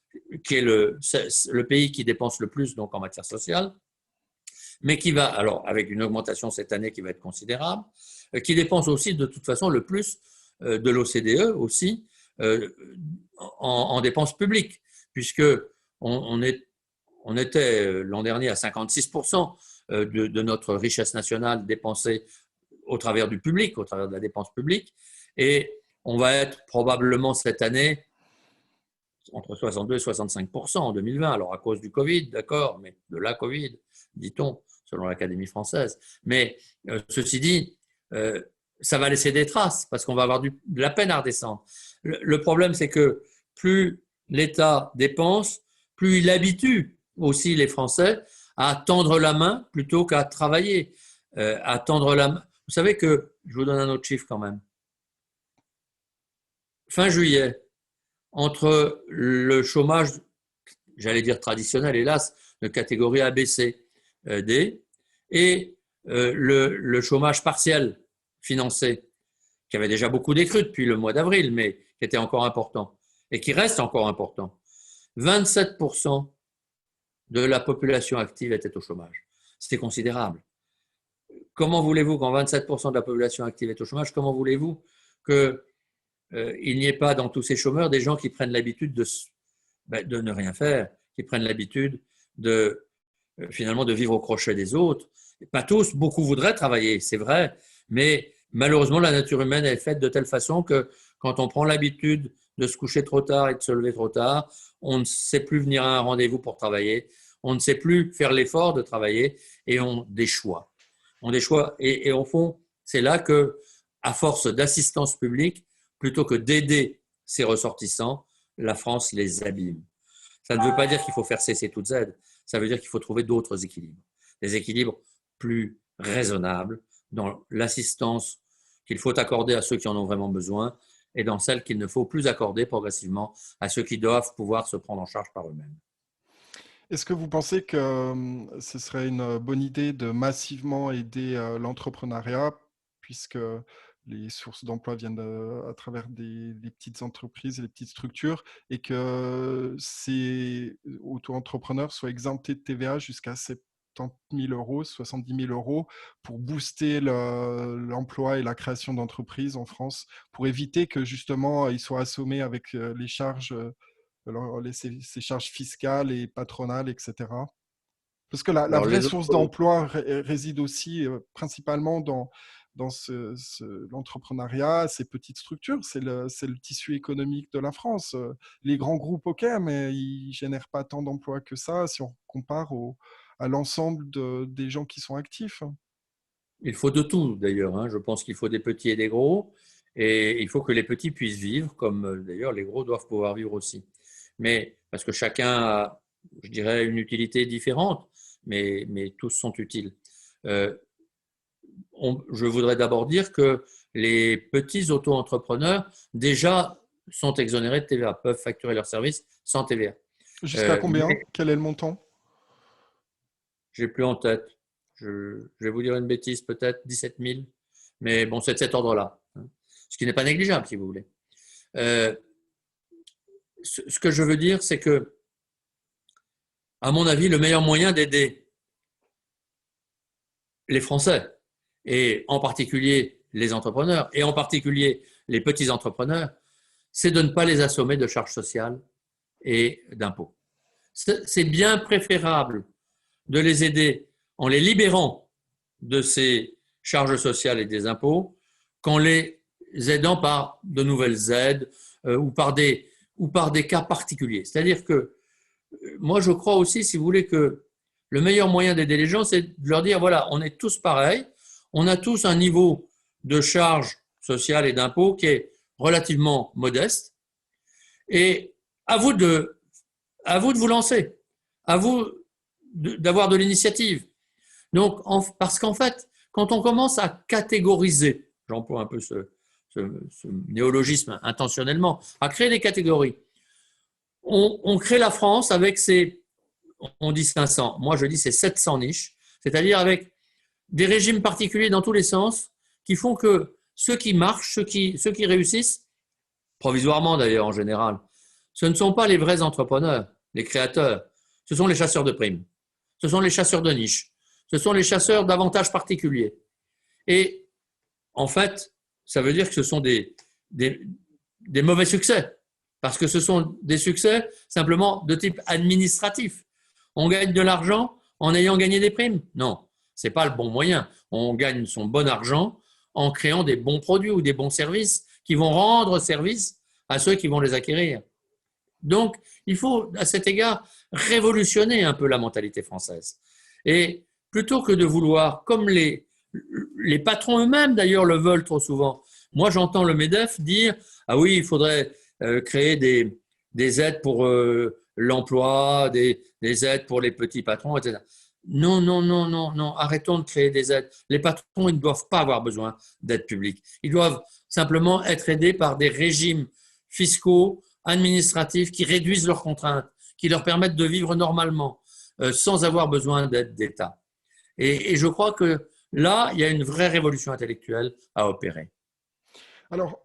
qui est le pays qui dépense le plus donc en matière sociale, mais qui va, alors avec une augmentation cette année qui va être considérable, qui dépense aussi de toute façon le plus de l'OCDE aussi en dépenses publiques, puisque on était l'an dernier à 56% de notre richesse nationale dépensée au travers du public, au travers de la dépense publique, et on va être probablement cette année entre 62 et 65% en 2020. Alors à cause du Covid, d'accord, mais de la Covid, dit-on, selon l'Académie française. Mais ceci dit, ça va laisser des traces parce qu'on va avoir de la peine à redescendre. Le problème, c'est que plus l'État dépense, plus il habitue aussi les Français à tendre la main plutôt qu'à travailler. À tendre la main. Vous savez que, je vous donne un autre chiffre quand même. Fin juillet, entre le chômage, j'allais dire traditionnel, hélas, de catégorie ABC, D, et le chômage partiel financé, qui avait déjà beaucoup décru depuis le mois d'avril, mais qui était encore important, et qui reste encore important. 27% de la population active était au chômage. C'était considérable. Comment voulez-vous, quand 27% de la population active est au chômage, comment voulez-vous qu'il n'y ait pas dans tous ces chômeurs des gens qui prennent l'habitude de ne rien faire, qui prennent l'habitude finalement de vivre au crochet des autres. Pas tous, beaucoup voudraient travailler, c'est vrai, mais malheureusement, la nature humaine est faite de telle façon que quand on prend l'habitude de se coucher trop tard et de se lever trop tard, on ne sait plus venir à un rendez-vous pour travailler, on ne sait plus faire l'effort de travailler et on déchoit. Et au fond, c'est là que, à force d'assistance publique, plutôt que d'aider ses ressortissants, la France les abîme. Ça ne veut pas dire qu'il faut faire cesser toute aide, ça veut dire qu'il faut trouver d'autres équilibres, des équilibres plus raisonnables dans l'assistance qu'il faut accorder à ceux qui en ont vraiment besoin et dans celle qu'il ne faut plus accorder progressivement à ceux qui doivent pouvoir se prendre en charge par eux-mêmes. Est-ce que vous pensez que ce serait une bonne idée de massivement aider l'entrepreneuriat, puisque les sources d'emploi viennent à travers des petites entreprises et des petites structures, et que ces auto-entrepreneurs soient exemptés de TVA jusqu'à 70 000 euros, 70 000 euros, pour booster l'emploi et la création d'entreprises en France, pour éviter que justement ils soient assommés avec les charges ces charges fiscales et patronales, etc. Parce que la Alors vraie les source autres, d'emploi réside aussi principalement dans l'entrepreneuriat, ces petites structures. C'est le tissu économique de la France. Les grands groupes, ok, mais ils ne génèrent pas tant d'emplois que ça si on compare à l'ensemble des gens qui sont actifs. il faut de tout d'ailleurs, hein. Je pense qu'il faut des petits et des gros, et il faut que les petits puissent vivre, comme d'ailleurs les gros doivent pouvoir vivre aussi. Mais parce que chacun a, je dirais, une utilité différente, mais tous sont utiles. Euh, je voudrais d'abord dire que les petits auto-entrepreneurs déjà sont exonérés de TVA, peuvent facturer leurs services sans TVA. Jusqu'à combien? Mais Quel est le montant? j'ai plus en tête. Je vais vous dire une bêtise, peut-être 17 000. Mais bon, c'est de cet ordre-là, hein. Ce qui n'est pas négligeable, si vous voulez. Euh, ce que je veux dire, c'est que, à mon avis, le meilleur moyen d'aider les Français, et en particulier les entrepreneurs, et en particulier les petits entrepreneurs, c'est de ne pas les assommer de charges sociales et d'impôts. C'est bien préférable de les aider en les libérant de ces charges sociales et des impôts qu'en les aidant par de nouvelles aides ou par des cas particuliers. C'est-à-dire que moi, je crois aussi, si vous voulez, que le meilleur moyen d'aider les gens, c'est de leur dire, voilà, on est tous pareils, on a tous un niveau de charge sociale et d'impôts qui est relativement modeste, et à vous de, à vous de vous lancer, à vous d'avoir de l'initiative. Donc, parce qu'en fait, quand on commence à catégoriser, j'emploie un peu ce néologisme intentionnellement, à créer des catégories, on crée la France avec ses, on dit 500, moi je dis c'est 700 niches, c'est-à-dire avec des régimes particuliers dans tous les sens qui font que ceux qui marchent, ceux qui réussissent, provisoirement d'ailleurs en général, ce ne sont pas les vrais entrepreneurs, les créateurs, ce sont les chasseurs de primes, ce sont les chasseurs de niches, ce sont les chasseurs d'avantages particuliers. Et en fait, ça veut dire que ce sont des mauvais succès, parce que ce sont des succès simplement de type administratif. On gagne de l'argent en ayant gagné des primes? Non, ce n'est pas le bon moyen. On gagne son bon argent en créant des bons produits ou des bons services qui vont rendre service à ceux qui vont les acquérir. Donc, il faut, à cet égard, révolutionner un peu la mentalité française. Et plutôt que de vouloir, comme les patrons eux-mêmes d'ailleurs le veulent trop souvent, moi j'entends le MEDEF dire, ah oui, il faudrait créer des aides pour l'emploi, des aides pour les petits patrons, etc. Non, non, non, non, non, arrêtons de créer des aides. Les patrons, ils ne doivent pas avoir besoin d'aide publique. Ils doivent simplement être aidés par des régimes fiscaux, administratifs qui réduisent leurs contraintes, qui leur permettent de vivre normalement, sans avoir besoin d'aide d'État. Et je crois que là, il y a une vraie révolution intellectuelle à opérer. Alors,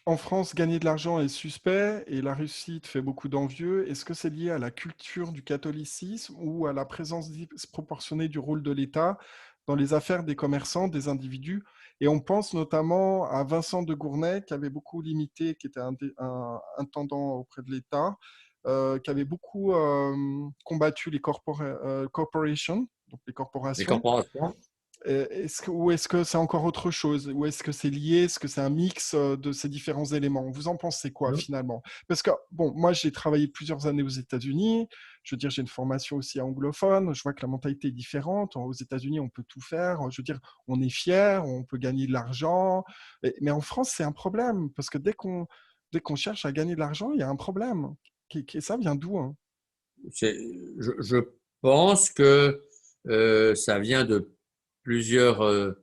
en France, gagner de l'argent est suspect et la réussite fait beaucoup d'envieux. Est-ce que c'est lié à la culture du catholicisme ou à la présence disproportionnée du rôle de l'État dans les affaires des commerçants, des individus? Et on pense notamment à Vincent de Gournay, qui avait beaucoup limité, qui était un intendant auprès de l'État, qui avait beaucoup combattu les corporations, donc les Les corporations. corporations, Ou est-ce que c'est encore autre chose? Ou est-ce que c'est lié? Est-ce que c'est un mix de ces différents éléments? Vous en pensez quoi finalement? Parce que, bon, moi j'ai travaillé plusieurs années aux États-Unis. Je veux dire, j'ai une formation aussi anglophone. Je vois que la mentalité est différente. Aux États-Unis, on peut tout faire. Je veux dire, on est fier, on peut gagner de l'argent. Mais en France, c'est un problème parce que Dès qu'on cherche à gagner de l'argent, il y a un problème. Ça vient d'où, hein? Je pense que ça vient de plusieurs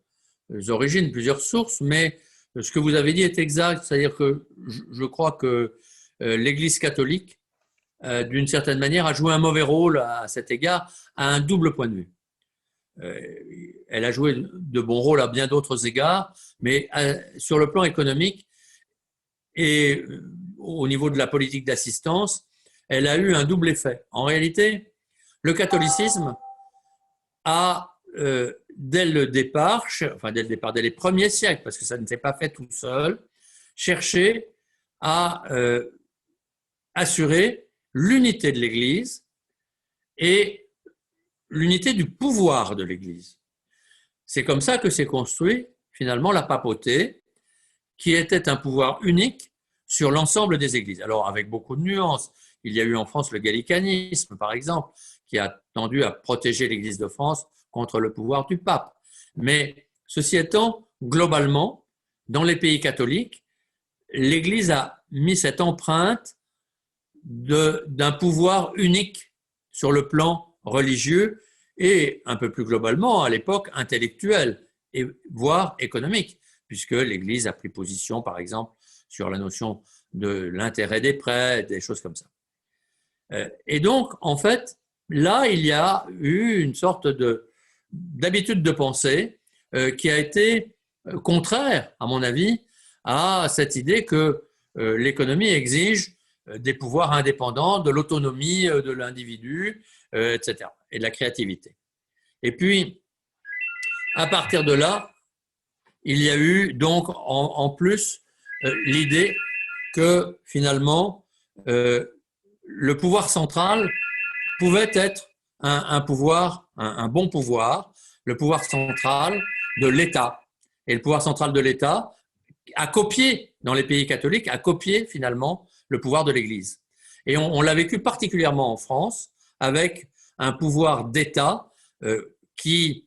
origines, plusieurs sources, mais ce que vous avez dit est exact, c'est-à-dire que je crois que l'Église catholique, d'une certaine manière, a joué un mauvais rôle à cet égard, à un double point de vue. Elle a joué de bons rôles à bien d'autres égards, mais sur le plan économique et au niveau de la politique d'assistance, elle a eu un double effet. En réalité, le catholicisme a, dès le départ, dès les premiers siècles, parce que ça ne s'est pas fait tout seul, cherché à assurer l'unité de l'Église et l'unité du pouvoir de l'Église. C'est comme ça que s'est construit finalement la papauté, qui était un pouvoir unique sur l'ensemble des églises. Alors avec beaucoup de nuances, il y a eu en France le gallicanisme par exemple, qui a tendu à protéger l'Église de France contre le pouvoir du pape. Mais ceci étant, globalement, dans les pays catholiques, l'Église a mis cette empreinte d'un pouvoir unique sur le plan religieux et un peu plus globalement à l'époque intellectuel et voire économique, puisque l'Église a pris position par exemple sur la notion de l'intérêt des prêts, des choses comme ça. Et donc en fait là il y a eu une sorte d'habitude de pensée qui a été contraire à mon avis à cette idée que l'économie exige des pouvoirs indépendants, de l'autonomie de l'individu, etc., et de la créativité. Et puis, à partir de là, il y a eu donc en plus l'idée que finalement, le pouvoir central pouvait être un pouvoir, un bon pouvoir, le pouvoir central de l'État. Et le pouvoir central de l'État a copié, dans les pays catholiques, a copié finalement le pouvoir de l'Église. Et on l'a vécu particulièrement en France, avec un pouvoir d'État qui,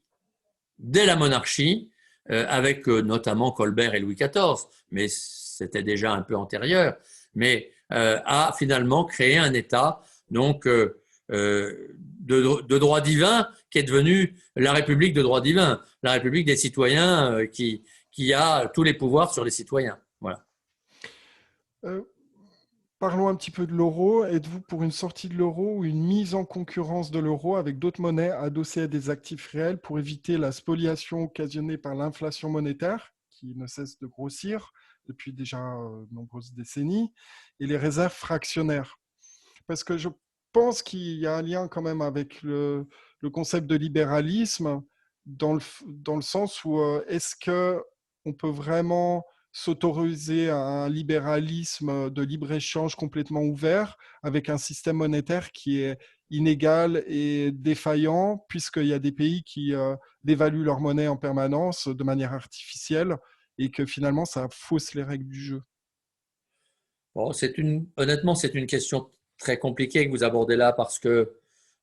dès la monarchie, avec notamment Colbert et Louis XIV, mais c'était déjà un peu antérieur, mais a finalement créé un État donc de droit divin qui est devenu la République de droit divin, la République des citoyens qui a tous les pouvoirs sur les citoyens. Voilà. Parlons un petit peu de l'euro. Êtes-vous pour une sortie de l'euro ou une mise en concurrence de l'euro avec d'autres monnaies adossées à des actifs réels pour éviter la spoliation occasionnée par l'inflation monétaire, qui ne cesse de grossir depuis déjà de nombreuses décennies, et les réserves fractionnaires? Parce que je pense qu'il y a un lien quand même avec le concept de libéralisme, dans le sens où est-ce qu'on peut vraiment s'autoriser un libéralisme de libre-échange complètement ouvert avec un système monétaire qui est inégal et défaillant, puisqu'il y a des pays qui dévaluent leur monnaie en permanence de manière artificielle et que finalement ça fausse les règles du jeu. Bon, honnêtement, c'est une question très compliquée que vous abordez là parce que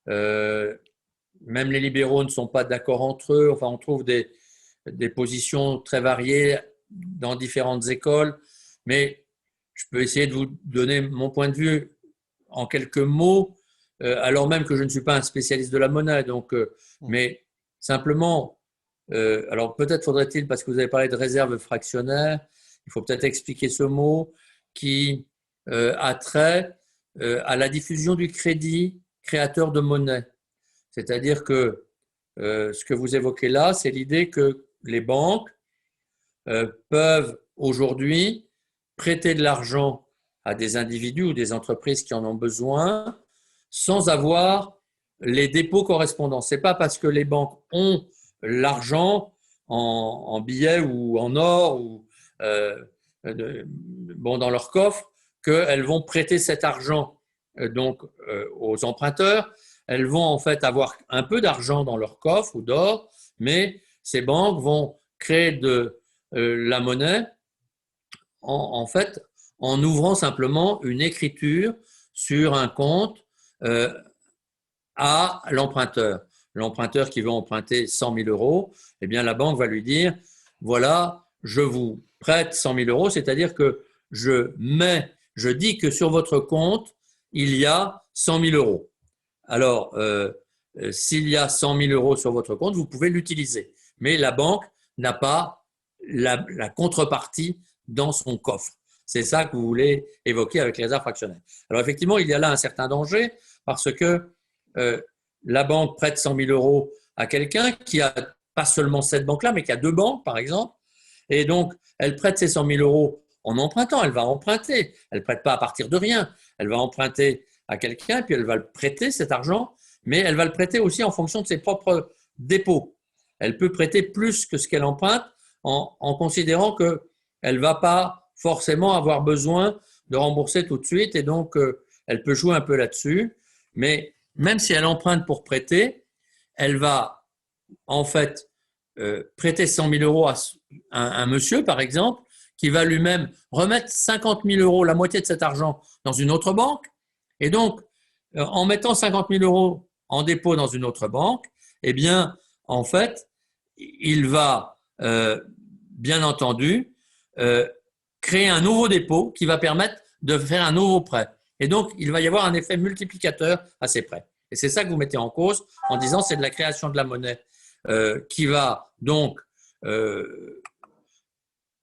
même les libéraux ne sont pas d'accord entre eux. Enfin, on trouve des positions très variées dans différentes écoles, mais je peux essayer de vous donner mon point de vue en quelques mots, alors même que je ne suis pas un spécialiste de la monnaie. Donc, mais simplement, alors peut-être faudrait-il, parce que vous avez parlé de réserve fractionnaire, il faut peut-être expliquer ce mot qui a trait à la diffusion du crédit créateur de monnaie. C'est-à-dire que ce que vous évoquez là, c'est l'idée que les banques peuvent aujourd'hui prêter de l'argent à des individus ou des entreprises qui en ont besoin sans avoir les dépôts correspondants. Ce n'est pas parce que les banques ont l'argent en billets ou en or ou dans leur coffre qu'elles vont prêter cet argent aux emprunteurs. Elles vont en fait avoir un peu d'argent dans leur coffre ou d'or, mais ces banques vont créer de la monnaie en fait en ouvrant simplement une écriture sur un compte à l'emprunteur. L'emprunteur qui veut emprunter 100 000 euros, eh bien la banque va lui dire voilà, je vous prête 100 000 euros, c'est-à-dire que je dis que sur votre compte, il y a 100 000 euros. Alors, s'il y a 100 000 euros sur votre compte, vous pouvez l'utiliser. Mais la banque n'a pas la contrepartie dans son coffre. C'est ça que vous voulez évoquer avec les réserves fractionnaires. Alors, effectivement, il y a là un certain danger parce que la banque prête 100 000 euros à quelqu'un qui a pas seulement cette banque-là, mais qui a deux banques, par exemple. Et donc, elle prête ces 100 000 euros en empruntant. Elle va emprunter. Elle ne prête pas à partir de rien. Elle va emprunter à quelqu'un, puis elle va le prêter, cet argent, mais elle va le prêter aussi en fonction de ses propres dépôts. Elle peut prêter plus que ce qu'elle emprunte en considérant qu'elle ne va pas forcément avoir besoin de rembourser tout de suite, et donc elle peut jouer un peu là-dessus. Mais même si elle emprunte pour prêter, elle va en fait prêter 100 000 euros à un monsieur, par exemple, qui va lui-même remettre 50 000 euros, la moitié de cet argent, dans une autre banque. Et donc, en mettant 50 000 euros en dépôt dans une autre banque, eh bien, en fait, il va, bien entendu, créer un nouveau dépôt qui va permettre de faire un nouveau prêt. Et donc, il va y avoir un effet multiplicateur à ces prêts. Et c'est ça que vous mettez en cause en disant c'est de la création de la monnaie qui va donc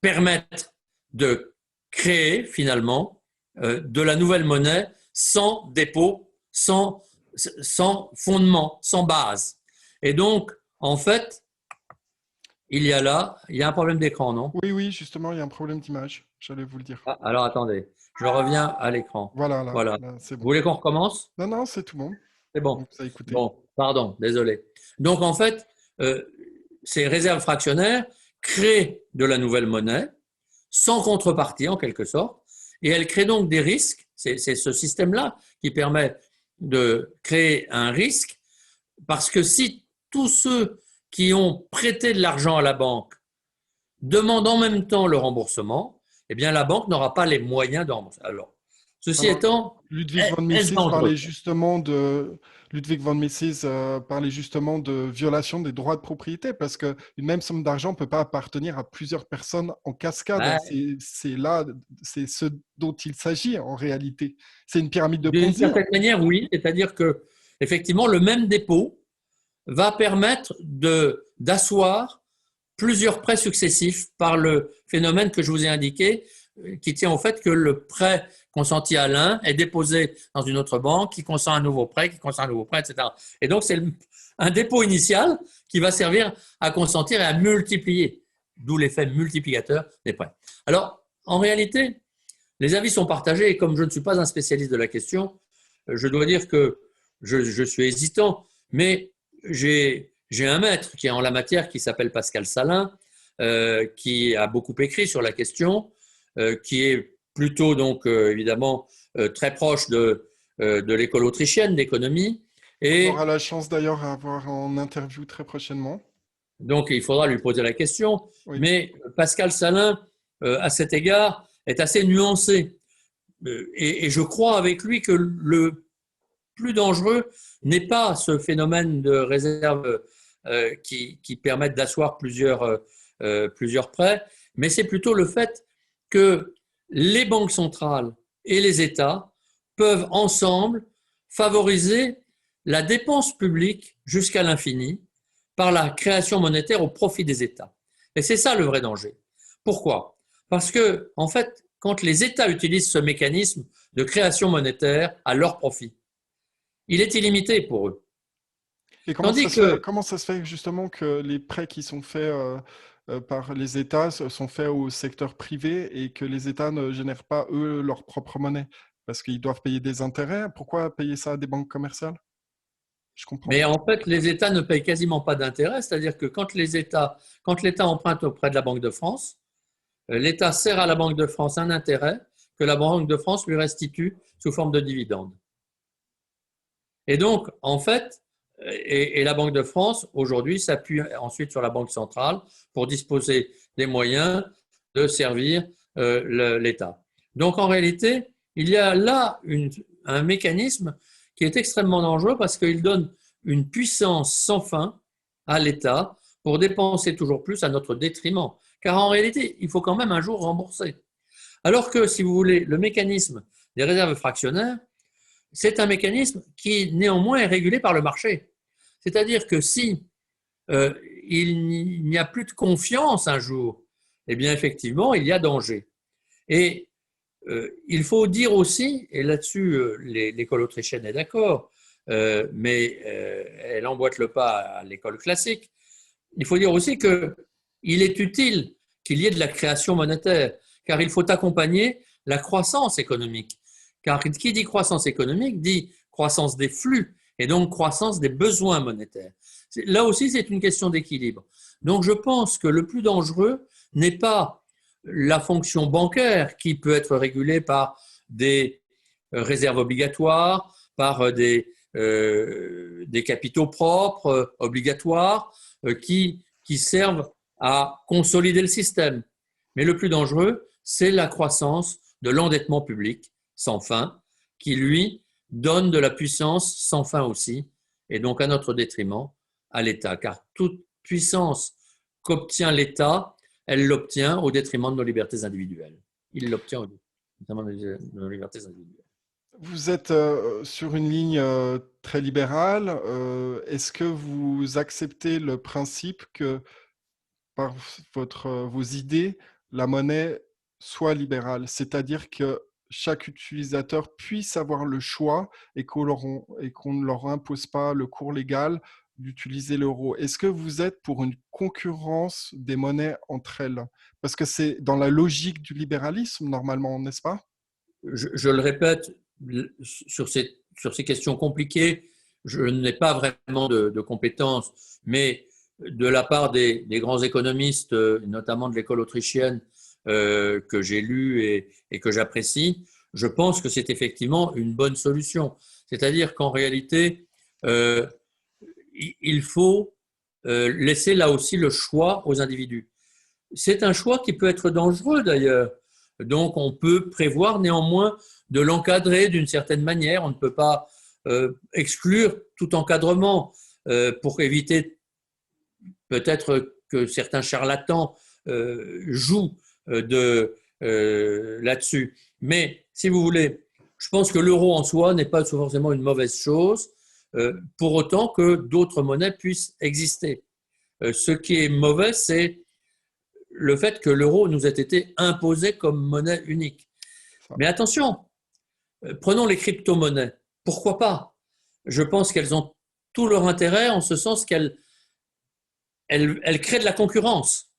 permettre de créer finalement de la nouvelle monnaie sans dépôt, sans fondement, sans base. Et donc, en fait, il y a un problème d'écran, non? Oui, justement, il y a un problème d'image. J'allais vous le dire. Ah, alors attendez, je reviens à l'écran. Voilà, Voilà. là c'est Vous bon. voulez qu'on recommence? Non, c'est tout bon. C'est bon. Donc, ça a écouté. Bon, pardon, désolé. Donc, en fait, ces réserves fractionnaires créent de la nouvelle monnaie sans contrepartie, en quelque sorte, et elles créent donc des risques. C'est ce système-là qui permet de créer un risque, parce que si tous ceux qui ont prêté de l'argent à la banque demandent en même temps le remboursement, eh bien, la banque n'aura pas les moyens de rembourser. Alors, ceci Alors, étant, Ludwig von est-ce Mises dangereux? parlait justement de violation des droits de propriété parce qu'une même somme d'argent ne peut pas appartenir à plusieurs personnes en cascade. Ben, C'est ce dont il s'agit en réalité. C'est une pyramide de d'une Ponzi. certaine manière, oui. C'est-à-dire que, effectivement, le même dépôt va permettre d'asseoir plusieurs prêts successifs par le phénomène que je vous ai indiqué, qui tient au fait que le prêt consenti à l'un est déposé dans une autre banque, qui consent un nouveau prêt, etc. Et donc, c'est un dépôt initial qui va servir à consentir et à multiplier, d'où l'effet multiplicateur des prêts. Alors, en réalité, les avis sont partagés, et comme je ne suis pas un spécialiste de la question, je dois dire que je suis hésitant, mais j'ai un maître qui est en la matière, qui s'appelle Pascal Salin, qui a beaucoup écrit sur la question, qui est plutôt donc évidemment très proche de l'école autrichienne d'économie. On Et aura la chance d'ailleurs à avoir en interview très prochainement. donc il faudra lui poser la question. Oui. Mais Pascal Salin, à cet égard, est assez nuancé. Et je crois avec lui que le plus dangereux n'est pas ce phénomène de réserve qui permettent d'asseoir plusieurs prêts, mais c'est plutôt le fait que les banques centrales et les États peuvent ensemble favoriser la dépense publique jusqu'à l'infini par la création monétaire au profit des États. Et c'est ça le vrai danger. Pourquoi? Parce que, en fait, quand les États utilisent ce mécanisme de création monétaire à leur profit, il est illimité pour eux. Et Tandis que comment ça se fait justement que les prêts qui sont faits par les États sont faits au secteur privé et que les États ne génèrent pas, eux, leur propre monnaie? Parce qu'ils doivent payer des intérêts. Pourquoi payer ça à des banques commerciales? Je comprends Mais pas. en fait, les États ne payent quasiment pas d'intérêt, c'est-à-dire que quand l'État emprunte auprès de la Banque de France, l'État sert à la Banque de France un intérêt que la Banque de France lui restitue sous forme de dividendes. Et donc, en fait, et la Banque de France, aujourd'hui, s'appuie ensuite sur la Banque centrale pour disposer des moyens de servir l'État. Donc, en réalité, il y a là un mécanisme qui est extrêmement dangereux parce qu'il donne une puissance sans fin à l'État pour dépenser toujours plus à notre détriment. Car en réalité, il faut quand même un jour rembourser. Alors que, si vous voulez, le mécanisme des réserves fractionnaires, c'est un mécanisme qui, néanmoins, est régulé par le marché. C'est-à-dire que si il n'y a plus de confiance un jour, eh bien, effectivement, il y a danger. Et il faut dire aussi, et là-dessus, l'école autrichienne est d'accord, mais elle emboîte le pas à l'école classique, il faut dire aussi qu'il est utile qu'il y ait de la création monétaire, car il faut accompagner la croissance économique. Car qui dit croissance économique dit croissance des flux et donc croissance des besoins monétaires. Là aussi, c'est une question d'équilibre. Donc, je pense que le plus dangereux n'est pas la fonction bancaire qui peut être régulée par des réserves obligatoires, par des capitaux propres obligatoires qui servent à consolider le système. Mais le plus dangereux, c'est la croissance de l'endettement public sans fin, qui lui donne de la puissance sans fin aussi, et donc à notre détriment, à l'État. Car toute puissance qu'obtient l'État, elle l'obtient au détriment de nos libertés individuelles. Il l'obtient au détriment de nos libertés individuelles. Vous êtes sur une ligne très libérale. Est-ce que vous acceptez le principe que par vos idées, la monnaie soit libérale, c'est-à-dire que chaque utilisateur puisse avoir le choix et qu'on ne leur impose pas le cours légal d'utiliser l'euro. Est-ce que vous êtes pour une concurrence des monnaies entre elles? Parce que c'est dans la logique du libéralisme, normalement, n'est-ce pas? Je le répète, sur ces questions compliquées, je n'ai pas vraiment de compétences, mais de la part des grands économistes, notamment de l'école autrichienne, que j'ai lu et que j'apprécie, je pense que c'est effectivement une bonne solution. C'est-à-dire qu'en réalité, il faut laisser là aussi le choix aux individus. C'est un choix qui peut être dangereux d'ailleurs. Donc on peut prévoir néanmoins de l'encadrer d'une certaine manière. On ne peut pas exclure tout encadrement pour éviter peut-être que certains charlatans jouent là-dessus. Mais si vous voulez, je pense que l'euro en soi n'est pas forcément une mauvaise chose, pour autant que d'autres monnaies puissent exister. Ce qui est mauvais, c'est le fait que l'euro nous ait été imposé comme monnaie unique. Mais attention, prenons les crypto-monnaies. Pourquoi pas? Je pense qu'elles ont tout leur intérêt en ce sens qu'elles créent de la concurrence.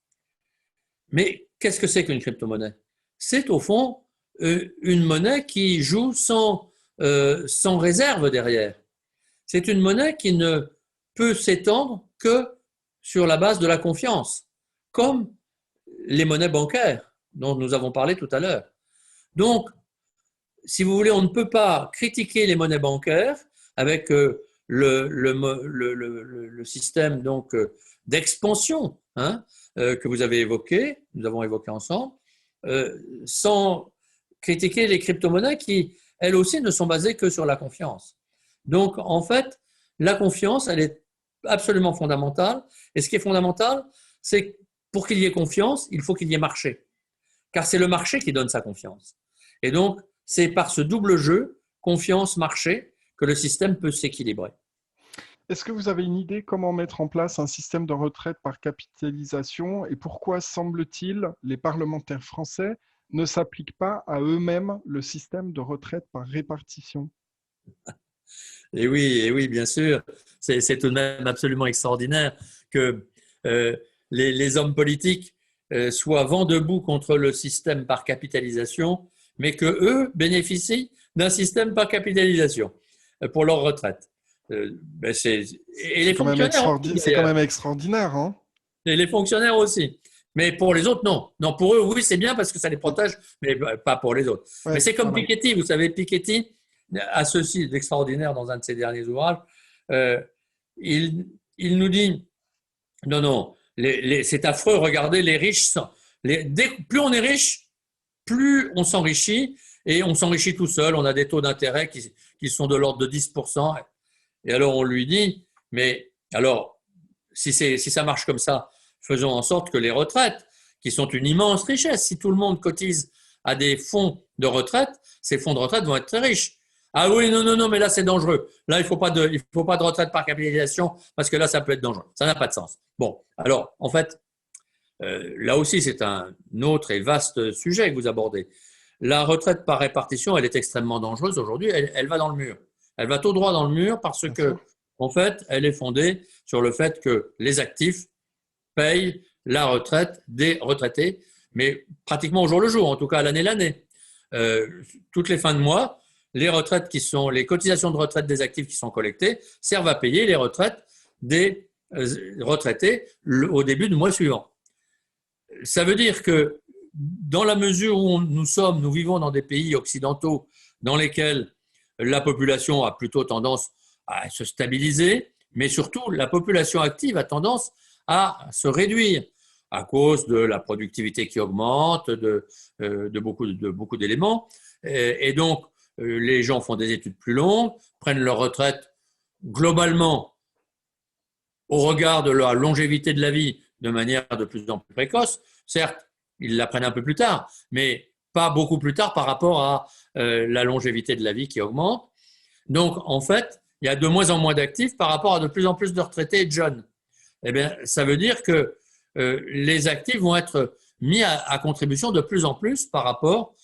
Mais qu'est-ce que c'est qu'une crypto-monnaie? C'est au fond une monnaie qui joue sans réserve derrière. C'est une monnaie qui ne peut s'étendre que sur la base de la confiance, comme les monnaies bancaires dont nous avons parlé tout à l'heure. Donc, si vous voulez, on ne peut pas critiquer les monnaies bancaires avec le système donc d'expansion que vous avez évoqué, nous avons évoqué ensemble, sans critiquer les crypto-monnaies qui, elles aussi, ne sont basées que sur la confiance. Donc, en fait, la confiance, elle est absolument fondamentale. Et ce qui est fondamental, c'est que pour qu'il y ait confiance, il faut qu'il y ait marché. Car c'est le marché qui donne sa confiance. Et donc, c'est par ce double jeu, confiance-marché, que le système peut s'équilibrer. Est-ce que vous avez une idée comment mettre en place un système de retraite par capitalisation et pourquoi, semble-t-il, les parlementaires français ne s'appliquent pas à eux-mêmes le système de retraite par répartition? Et oui, bien sûr. C'est tout de même absolument extraordinaire que les hommes politiques soient vent debout contre le système par capitalisation, mais qu'eux bénéficient d'un système par capitalisation pour leur retraite. Et les fonctionnaires aussi, c'est quand même extraordinaire, hein? Et les fonctionnaires aussi. Mais pour les autres, non. Non, pour eux, oui, c'est bien parce que ça les protège, mais pas pour les autres. Ouais, mais c'est comme Piketty. Vous savez, Piketty a ceci d'extraordinaire dans un de ses derniers ouvrages. Il nous dit, non, c'est affreux, regardez, les riches, plus on est riche, plus on s'enrichit, et on s'enrichit tout seul. On a des taux d'intérêt qui sont de l'ordre de 10%. Et alors, on lui dit, mais alors, si ça marche comme ça, faisons en sorte que les retraites, qui sont une immense richesse, si tout le monde cotise à des fonds de retraite, ces fonds de retraite vont être très riches. Ah oui, non, non, non, mais là, c'est dangereux. Là, il faut pas de retraite par capitalisation parce que là, ça peut être dangereux. Ça n'a pas de sens. Bon, alors, en fait, là aussi, c'est un autre et vaste sujet que vous abordez. La retraite par répartition, elle est extrêmement dangereuse aujourd'hui. Elle va dans le mur. Elle va tout droit dans le mur parce que, en fait, elle est fondée sur le fait que les actifs payent la retraite des retraités, mais pratiquement au jour le jour, en tout cas l'année. Toutes les fins de mois, les cotisations de retraite des actifs qui sont collectées servent à payer les retraites des retraités au début du mois suivant. Ça veut dire que dans la mesure où nous vivons dans des pays occidentaux dans lesquels la population a plutôt tendance à se stabiliser, mais surtout la population active a tendance à se réduire à cause de la productivité qui augmente, de beaucoup d'éléments. Et donc, les gens font des études plus longues, prennent leur retraite globalement au regard de la longévité de la vie de manière de plus en plus précoce. Certes, ils la prennent un peu plus tard, mais pas beaucoup plus tard par rapport à la longévité de la vie qui augmente. Donc, en fait, il y a de moins en moins d'actifs par rapport à de plus en plus de retraités et de jeunes. Eh bien, ça veut dire que les actifs vont être mis à contribution de plus en plus par rapport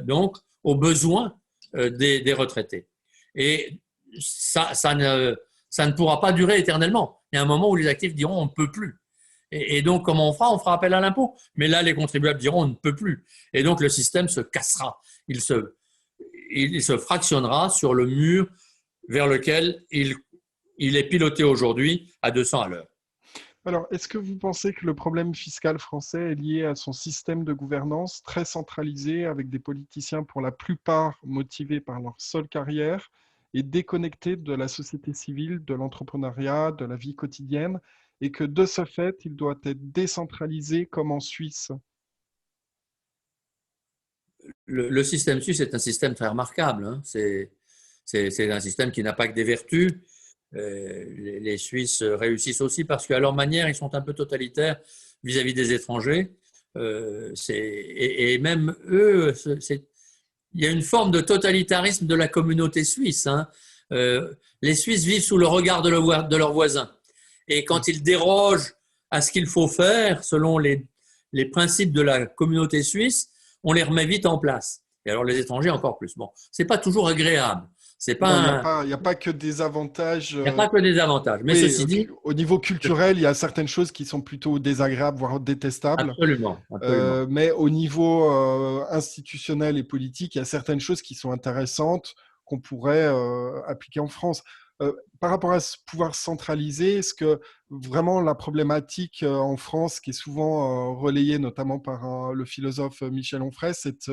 donc aux besoins des retraités. Et ça ne pourra pas durer éternellement. Il y a un moment où les actifs diront on ne peut plus. Et donc, comment on fera? On fera appel à l'impôt. Mais là, les contribuables diront on ne peut plus. Et donc, le système se cassera. Il se fractionnera sur le mur vers lequel il est piloté aujourd'hui à 200 à l'heure. Alors, est-ce que vous pensez que le problème fiscal français est lié à son système de gouvernance très centralisé avec des politiciens pour la plupart motivés par leur seule carrière et déconnectés de la société civile, de l'entrepreneuriat, de la vie quotidienne, et que de ce fait, il doit être décentralisé comme en Suisse? Le système suisse est un système très remarquable. Hein. C'est un système qui n'a pas que des vertus. Les Suisses réussissent aussi parce qu'à leur manière, ils sont un peu totalitaires vis-à-vis des étrangers. Et même eux, il y a une forme de totalitarisme de la communauté suisse. Hein. Les Suisses vivent sous le regard de leurs voisins. Et quand ils dérogent à ce qu'il faut faire, selon les principes de la communauté suisse, on les remet vite en place. Et alors les étrangers encore plus. Bon, c'est pas toujours agréable. Il n'y a pas que des avantages. Il n'y a pas que des avantages. Mais Oui, ceci dit, au niveau culturel, il y a certaines choses qui sont plutôt désagréables, voire détestables. absolument. Mais au niveau institutionnel et politique, il y a certaines choses qui sont intéressantes qu'on pourrait appliquer en France. Par rapport à ce pouvoir centralisé, est-ce que vraiment la problématique en France, qui est souvent relayée notamment par le philosophe Michel Onfray, cette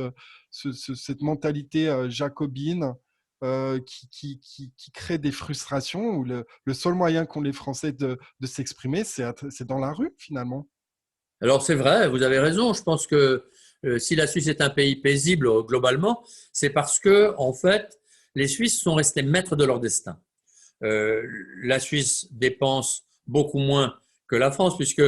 mentalité jacobine qui crée des frustrations, où le seul moyen qu'ont les Français de s'exprimer, c'est dans la rue finalement? Alors c'est vrai, vous avez raison. Je pense que si la Suisse est un pays paisible globalement, c'est parce que en fait, les Suisses sont restés maîtres de leur destin. La Suisse dépense beaucoup moins que la France, puisque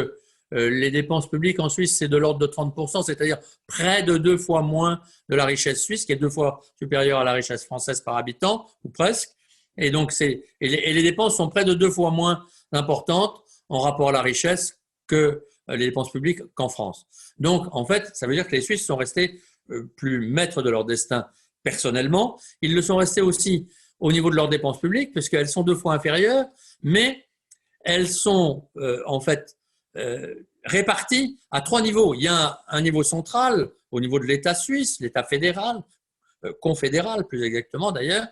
les dépenses publiques en Suisse, c'est de l'ordre de 30%, c'est-à-dire près de 2 fois moins de la richesse suisse, qui est 2 fois supérieure à la richesse française par habitant, ou presque. Et donc, les dépenses sont près de 2 fois moins importantes en rapport à la richesse que les dépenses publiques qu'en France. Donc, en fait, ça veut dire que les Suisses sont restés plus maîtres de leur destin personnellement. Ils le sont restés aussi au niveau de leurs dépenses publiques, puisqu'elles sont 2 fois inférieures, mais elles sont en fait réparties à 3 niveaux. Il y a un niveau central au niveau de l'État suisse, l'État fédéral, confédéral plus exactement d'ailleurs,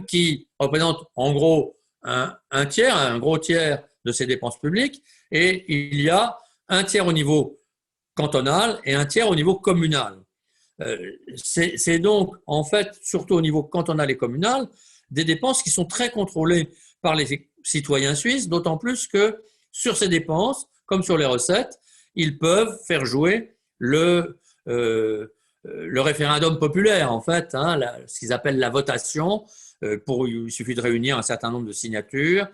qui représente en gros un tiers, un gros tiers de ces dépenses publiques, et il y a un tiers au niveau cantonal et un tiers au niveau communal. C'est donc en fait surtout au niveau cantonal et communal des dépenses qui sont très contrôlées par les citoyens suisses, d'autant plus que sur ces dépenses, comme sur les recettes, ils peuvent faire jouer le référendum populaire, en fait, hein, ce qu'ils appellent la votation. Il suffit de réunir un certain nombre de signatures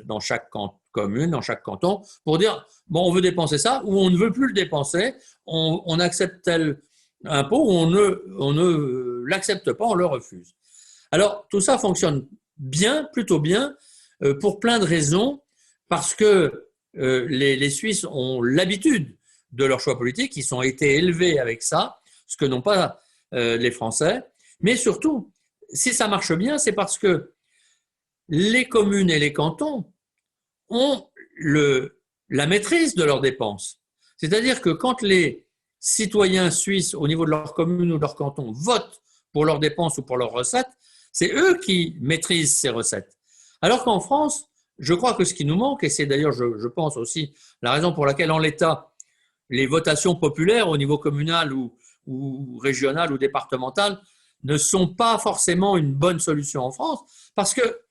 dans chaque commune, dans chaque canton, pour dire, bon, on veut dépenser ça, ou on ne veut plus le dépenser, on accepte impôt, on ne l'accepte pas, on le refuse. Alors, tout ça fonctionne bien, plutôt bien, pour plein de raisons, parce que les Suisses ont l'habitude de leurs choix politiques, ils ont été élevés avec ça, ce que n'ont pas les Français. Mais surtout, si ça marche bien, c'est parce que les communes et les cantons ont la maîtrise de leurs dépenses. C'est-à-dire que quand les citoyens suisses, au niveau de leur commune ou de leur canton, votent pour leurs dépenses ou pour leurs recettes, c'est eux qui maîtrisent ces recettes. Alors qu'en France, je crois que ce qui nous manque, et c'est d'ailleurs, je pense aussi, la raison pour laquelle en l'État, les votations populaires au niveau communal ou régional ou départemental ne sont pas forcément une bonne solution en France, parce que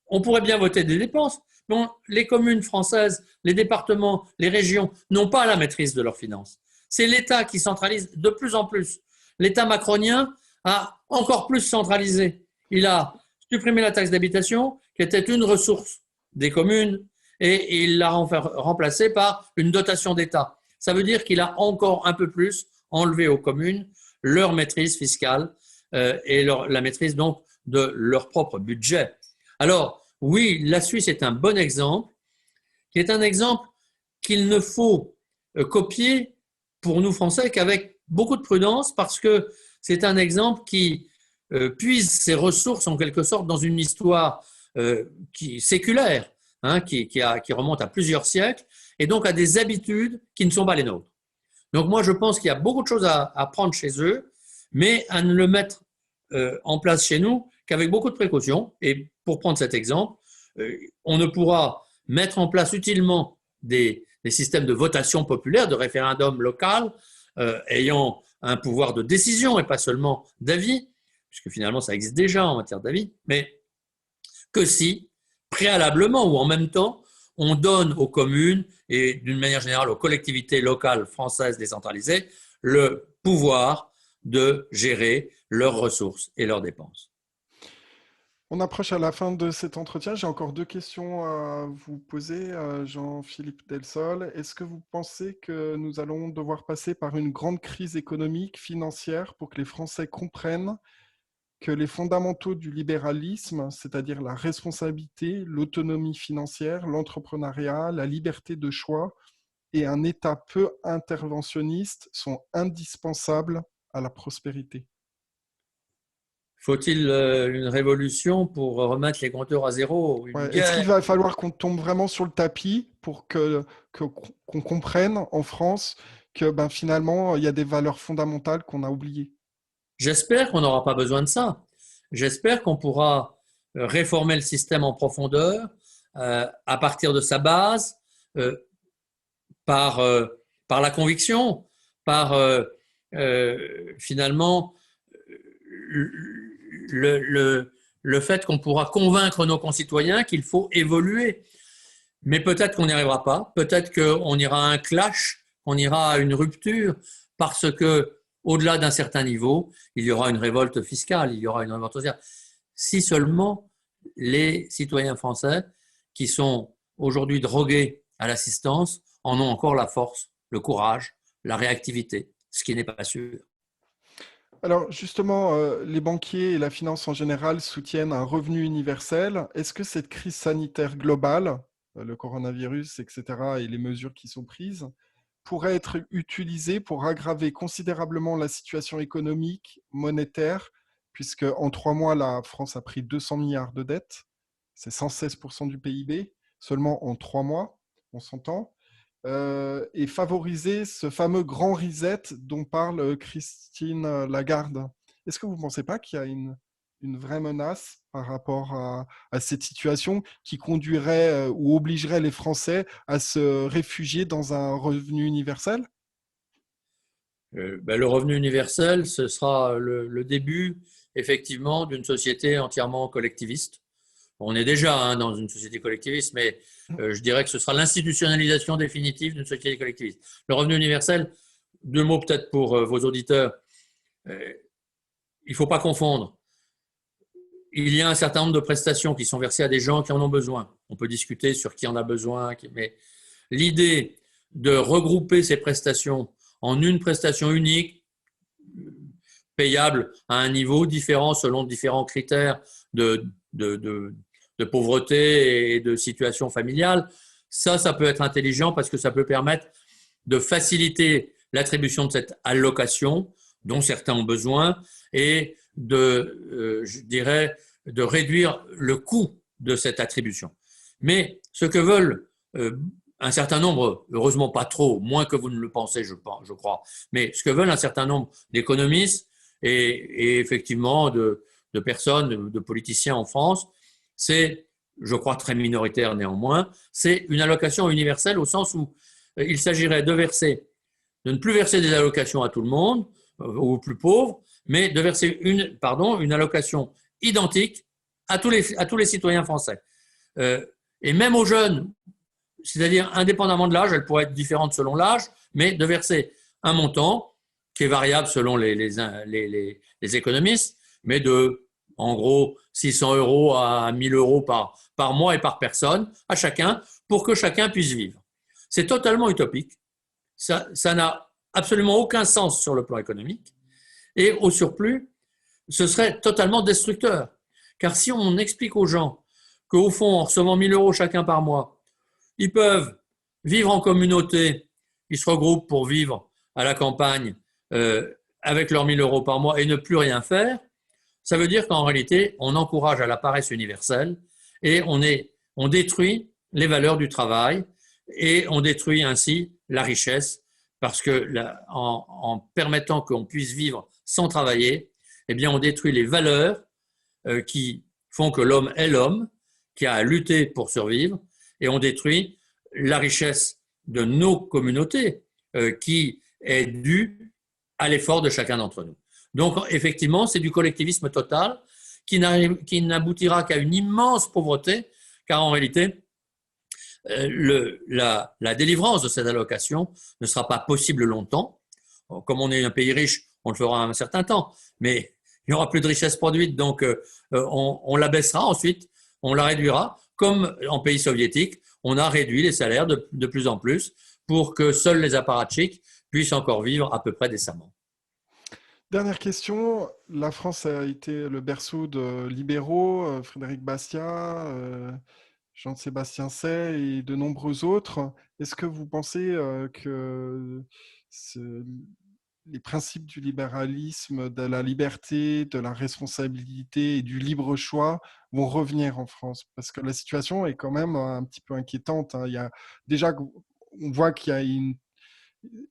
on pourrait bien voter des dépenses, mais les communes françaises, les départements, les régions n'ont pas la maîtrise de leurs finances. C'est l'État qui centralise de plus en plus. L'État macronien a encore plus centralisé. Il a supprimé la taxe d'habitation, qui était une ressource des communes, et il l'a remplacée par une dotation d'État. Ça veut dire qu'il a encore un peu plus enlevé aux communes leur maîtrise fiscale et la maîtrise donc de leur propre budget. Alors, oui, la Suisse est un bon exemple, qui est un exemple qu'il ne faut copier pour nous Français qu'avec beaucoup de prudence, parce que c'est un exemple qui puise ses ressources en quelque sorte dans une histoire séculaire, hein, qui remonte à plusieurs siècles, et donc à des habitudes qui ne sont pas les nôtres. Donc moi, je pense qu'il y a beaucoup de choses à prendre chez eux, mais à ne le mettre en place chez nous qu'avec beaucoup de précautions. Et pour prendre cet exemple, on ne pourra mettre en place utilement des systèmes de votation populaire, de référendum local, ayant un pouvoir de décision et pas seulement d'avis, puisque finalement ça existe déjà en matière d'avis, mais que si, préalablement ou en même temps, on donne aux communes et d'une manière générale aux collectivités locales françaises décentralisées le pouvoir de gérer leurs ressources et leurs dépenses. On approche à la fin de cet entretien. J'ai encore deux questions à vous poser, Jean-Philippe Delsol. Est-ce que vous pensez que nous allons devoir passer par une grande crise économique, financière, pour que les Français comprennent que les fondamentaux du libéralisme, c'est-à-dire la responsabilité, l'autonomie financière, l'entrepreneuriat, la liberté de choix et un État peu interventionniste sont indispensables à la prospérité? Faut-il une révolution pour remettre les compteurs à zéro, une Ouais. Est-ce qu'il guerre? va falloir qu'on tombe vraiment sur le tapis pour qu'on comprenne en France que ben, finalement, il y a des valeurs fondamentales qu'on a oubliées? J'espère qu'on n'aura pas besoin de ça. J'espère qu'on pourra réformer le système en profondeur à partir de sa base, euh, par, par la conviction, par finalement le fait qu'on pourra convaincre nos concitoyens qu'il faut évoluer. Mais peut-être qu'on n'y arrivera pas, peut-être qu'on ira à un clash, on ira à une rupture, parce que au-delà d'un certain niveau, il y aura une révolte fiscale, il y aura une révolte sociale. Si seulement les citoyens français, qui sont aujourd'hui drogués à l'assistance, en ont encore la force, le courage, la réactivité, ce qui n'est pas sûr. Alors justement, les banquiers et la finance en général soutiennent un revenu universel. Est-ce que cette crise sanitaire globale, le coronavirus, etc., et les mesures qui sont prises, pourraient être utilisées pour aggraver considérablement la situation économique, monétaire, puisque en 3 mois, la France a pris 200 milliards de dettes, c'est 116% du PIB, seulement en 3 mois, on s'entend, et favoriser ce fameux grand reset dont parle Christine Lagarde. Est-ce que vous ne pensez pas qu'il y a une vraie menace par rapport à cette situation qui conduirait ou obligerait les Français à se réfugier dans un revenu universel? Le revenu universel, ce sera le début, effectivement, d'une société entièrement collectiviste. On est déjà dans une société collectiviste, mais je dirais que ce sera l'institutionnalisation définitive d'une société collectiviste. Le revenu universel, deux mots peut-être pour vos auditeurs, il ne faut pas confondre. Il y a un certain nombre de prestations qui sont versées à des gens qui en ont besoin. On peut discuter sur qui en a besoin, mais l'idée de regrouper ces prestations en une prestation unique, payables à un niveau différent selon différents critères de, de, de, de pauvreté et de situation familiale. Ça peut être intelligent parce que ça peut permettre de faciliter l'attribution de cette allocation dont certains ont besoin et je dirais, de réduire le coût de cette attribution. Mais ce que veulent un certain nombre, heureusement pas trop, moins que vous ne le pensez, je crois, mais ce que veulent un certain nombre d'économistes et effectivement de personnes, de politiciens en France, c'est, je crois très minoritaire néanmoins, c'est une allocation universelle au sens où il s'agirait de ne plus verser des allocations à tout le monde, aux plus pauvres, mais de verser une allocation identique à tous les citoyens français. Et même aux jeunes, c'est-à-dire indépendamment de l'âge, elle pourrait être différente selon l'âge, mais de verser un montant qui est variable selon les économistes, mais de, en gros, 600 € à 1000 € par mois et par personne, à chacun, pour que chacun puisse vivre. C'est totalement utopique. Ça n'a absolument aucun sens sur le plan économique. Et au surplus, ce serait totalement destructeur. Car si on explique aux gens qu'au fond, en recevant 1000 € chacun par mois, ils peuvent vivre en communauté, ils se regroupent pour vivre à la campagne avec leurs 1000 € par mois et ne plus rien faire, ça veut dire qu'en réalité, on encourage à la paresse universelle et on détruit les valeurs du travail et on détruit ainsi la richesse parce que en permettant qu'on puisse vivre sans travailler, eh bien, on détruit les valeurs qui font que l'homme est l'homme, qui a à lutter pour survivre, et on détruit la richesse de nos communautés qui est due à l'effort de chacun d'entre nous. Donc, effectivement, c'est du collectivisme total qui n'aboutira qu'à une immense pauvreté, car en réalité, la délivrance de cette allocation ne sera pas possible longtemps. Comme on est un pays riche, on le fera un certain temps, mais il n'y aura plus de richesse produite, donc on la baissera ensuite, on la réduira, comme en pays soviétique, on a réduit les salaires de plus en plus pour que seuls les apparatchiks puissent encore vivre à peu près décemment. Dernière question. La France a été le berceau de libéraux, Frédéric Bastiat, Jean-Sébastien Say et de nombreux autres. Est-ce que vous pensez que les principes du libéralisme, de la liberté, de la responsabilité et du libre choix vont revenir en France? Parce que la situation est quand même un petit peu inquiétante. Il y a, déjà, on voit qu'il y a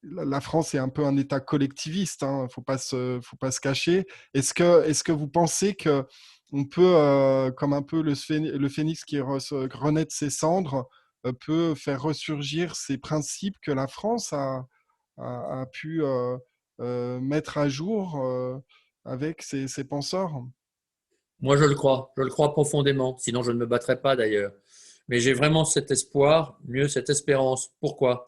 la France est un peu un État collectiviste, hein, faut pas se cacher. Est-ce que vous pensez que on peut, comme un peu le phénix qui renaît de ses cendres, peut faire ressurgir ces principes que la France a pu mettre à jour avec ses penseurs? Moi, je le crois profondément, sinon je ne me battrais pas d'ailleurs. Mais j'ai vraiment cet espoir, mieux cette espérance. Pourquoi?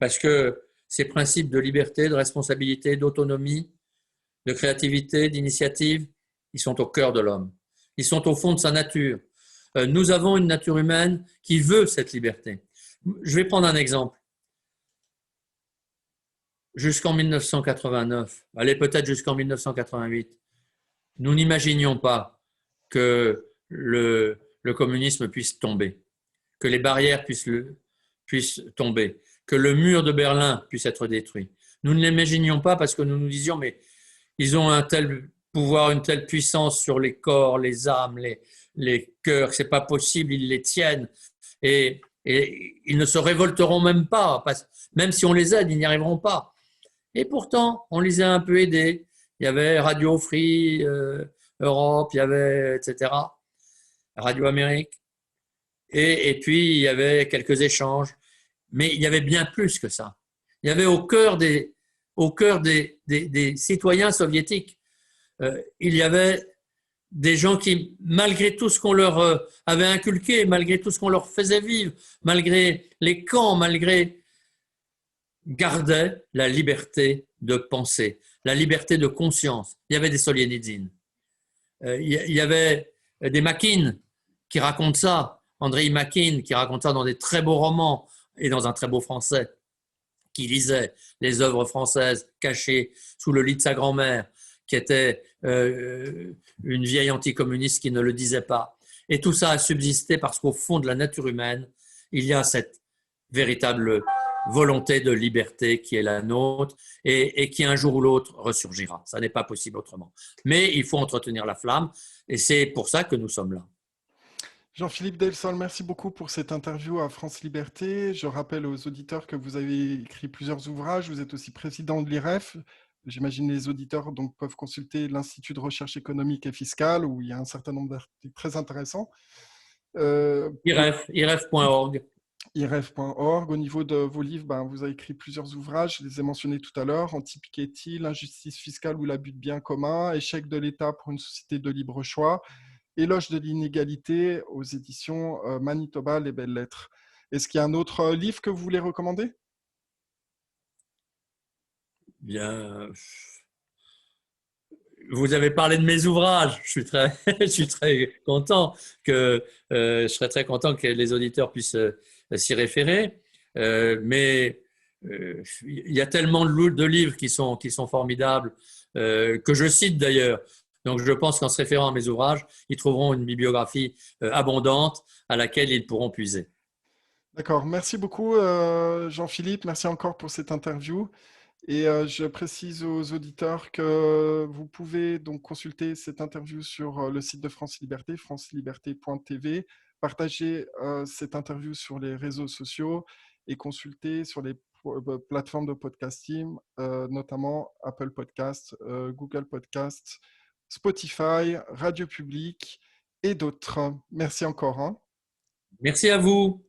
Parce que ces principes de liberté, de responsabilité, d'autonomie, de créativité, d'initiative, ils sont au cœur de l'homme. Ils sont au fond de sa nature. Nous avons une nature humaine qui veut cette liberté. Je vais prendre un exemple. Jusqu'en 1989, allez peut-être jusqu'en 1988, nous n'imaginions pas que le communisme puisse tomber, que les barrières puissent tomber, que le mur de Berlin puisse être détruit. Nous ne l'imaginions pas parce que nous nous disions, mais ils ont un tel pouvoir, une telle puissance sur les corps, les âmes, les cœurs, c'est pas possible, ils les tiennent et ils ne se révolteront même pas, même si on les aide, ils n'y arriveront pas. Et pourtant, on les a un peu aidés. Il y avait Radio Free Europe, il y avait, etc., Radio Amérique. Et puis, il y avait quelques échanges. Mais il y avait bien plus que ça. Il y avait au cœur des citoyens soviétiques, il y avait des gens qui, malgré tout ce qu'on leur avait inculqué, malgré tout ce qu'on leur faisait vivre, malgré les camps, gardaient la liberté de penser, la liberté de conscience. Il y avait des Solzhenitsyn. Il y avait des Makin qui racontent ça, Andrei Makin qui raconte ça dans des très beaux romans et dans un très beau français, qui lisait les œuvres françaises cachées sous le lit de sa grand-mère, qui était une vieille anticommuniste qui ne le disait pas. Et tout ça a subsisté parce qu'au fond de la nature humaine, il y a cette véritable volonté de liberté qui est la nôtre et qui un jour ou l'autre ressurgira. Ça n'est pas possible autrement. Mais il faut entretenir la flamme et c'est pour ça que nous sommes là. Jean-Philippe Delsol, merci beaucoup pour cette interview à France Liberté. Je rappelle aux auditeurs que vous avez écrit plusieurs ouvrages. Vous êtes aussi président de l'IREF. J'imagine les auditeurs donc, peuvent consulter l'Institut de recherche économique et fiscale où il y a un certain nombre d'articles très intéressants. IREF.org. IREF.org. Au niveau de vos livres, vous avez écrit plusieurs ouvrages, je les ai mentionnés tout à l'heure, Anti-Piketty, l'injustice fiscale ou l'abus de biens communs, Échec de l'État pour une société de libre choix, Éloge de l'inégalité aux éditions Manitoba, les belles lettres. Est-ce qu'il y a un autre livre que vous voulez recommander? Bien, vous avez parlé de mes ouvrages. Je suis très content je serais très content que les auditeurs puissent s'y référer. Mais il y a tellement de livres qui sont formidables que je cite d'ailleurs. Donc je pense qu'en se référant à mes ouvrages, ils trouveront une bibliographie abondante à laquelle ils pourront puiser. D'accord, merci beaucoup Jean-Philippe, merci encore pour cette interview. Et je précise aux auditeurs que vous pouvez donc consulter cette interview sur le site de France Liberté, franceliberté.tv, partager cette interview sur les réseaux sociaux et consulter sur les plateformes de podcasting, notamment Apple Podcast, Google Podcast, Spotify, Radio Public et d'autres. Merci encore. Merci à vous.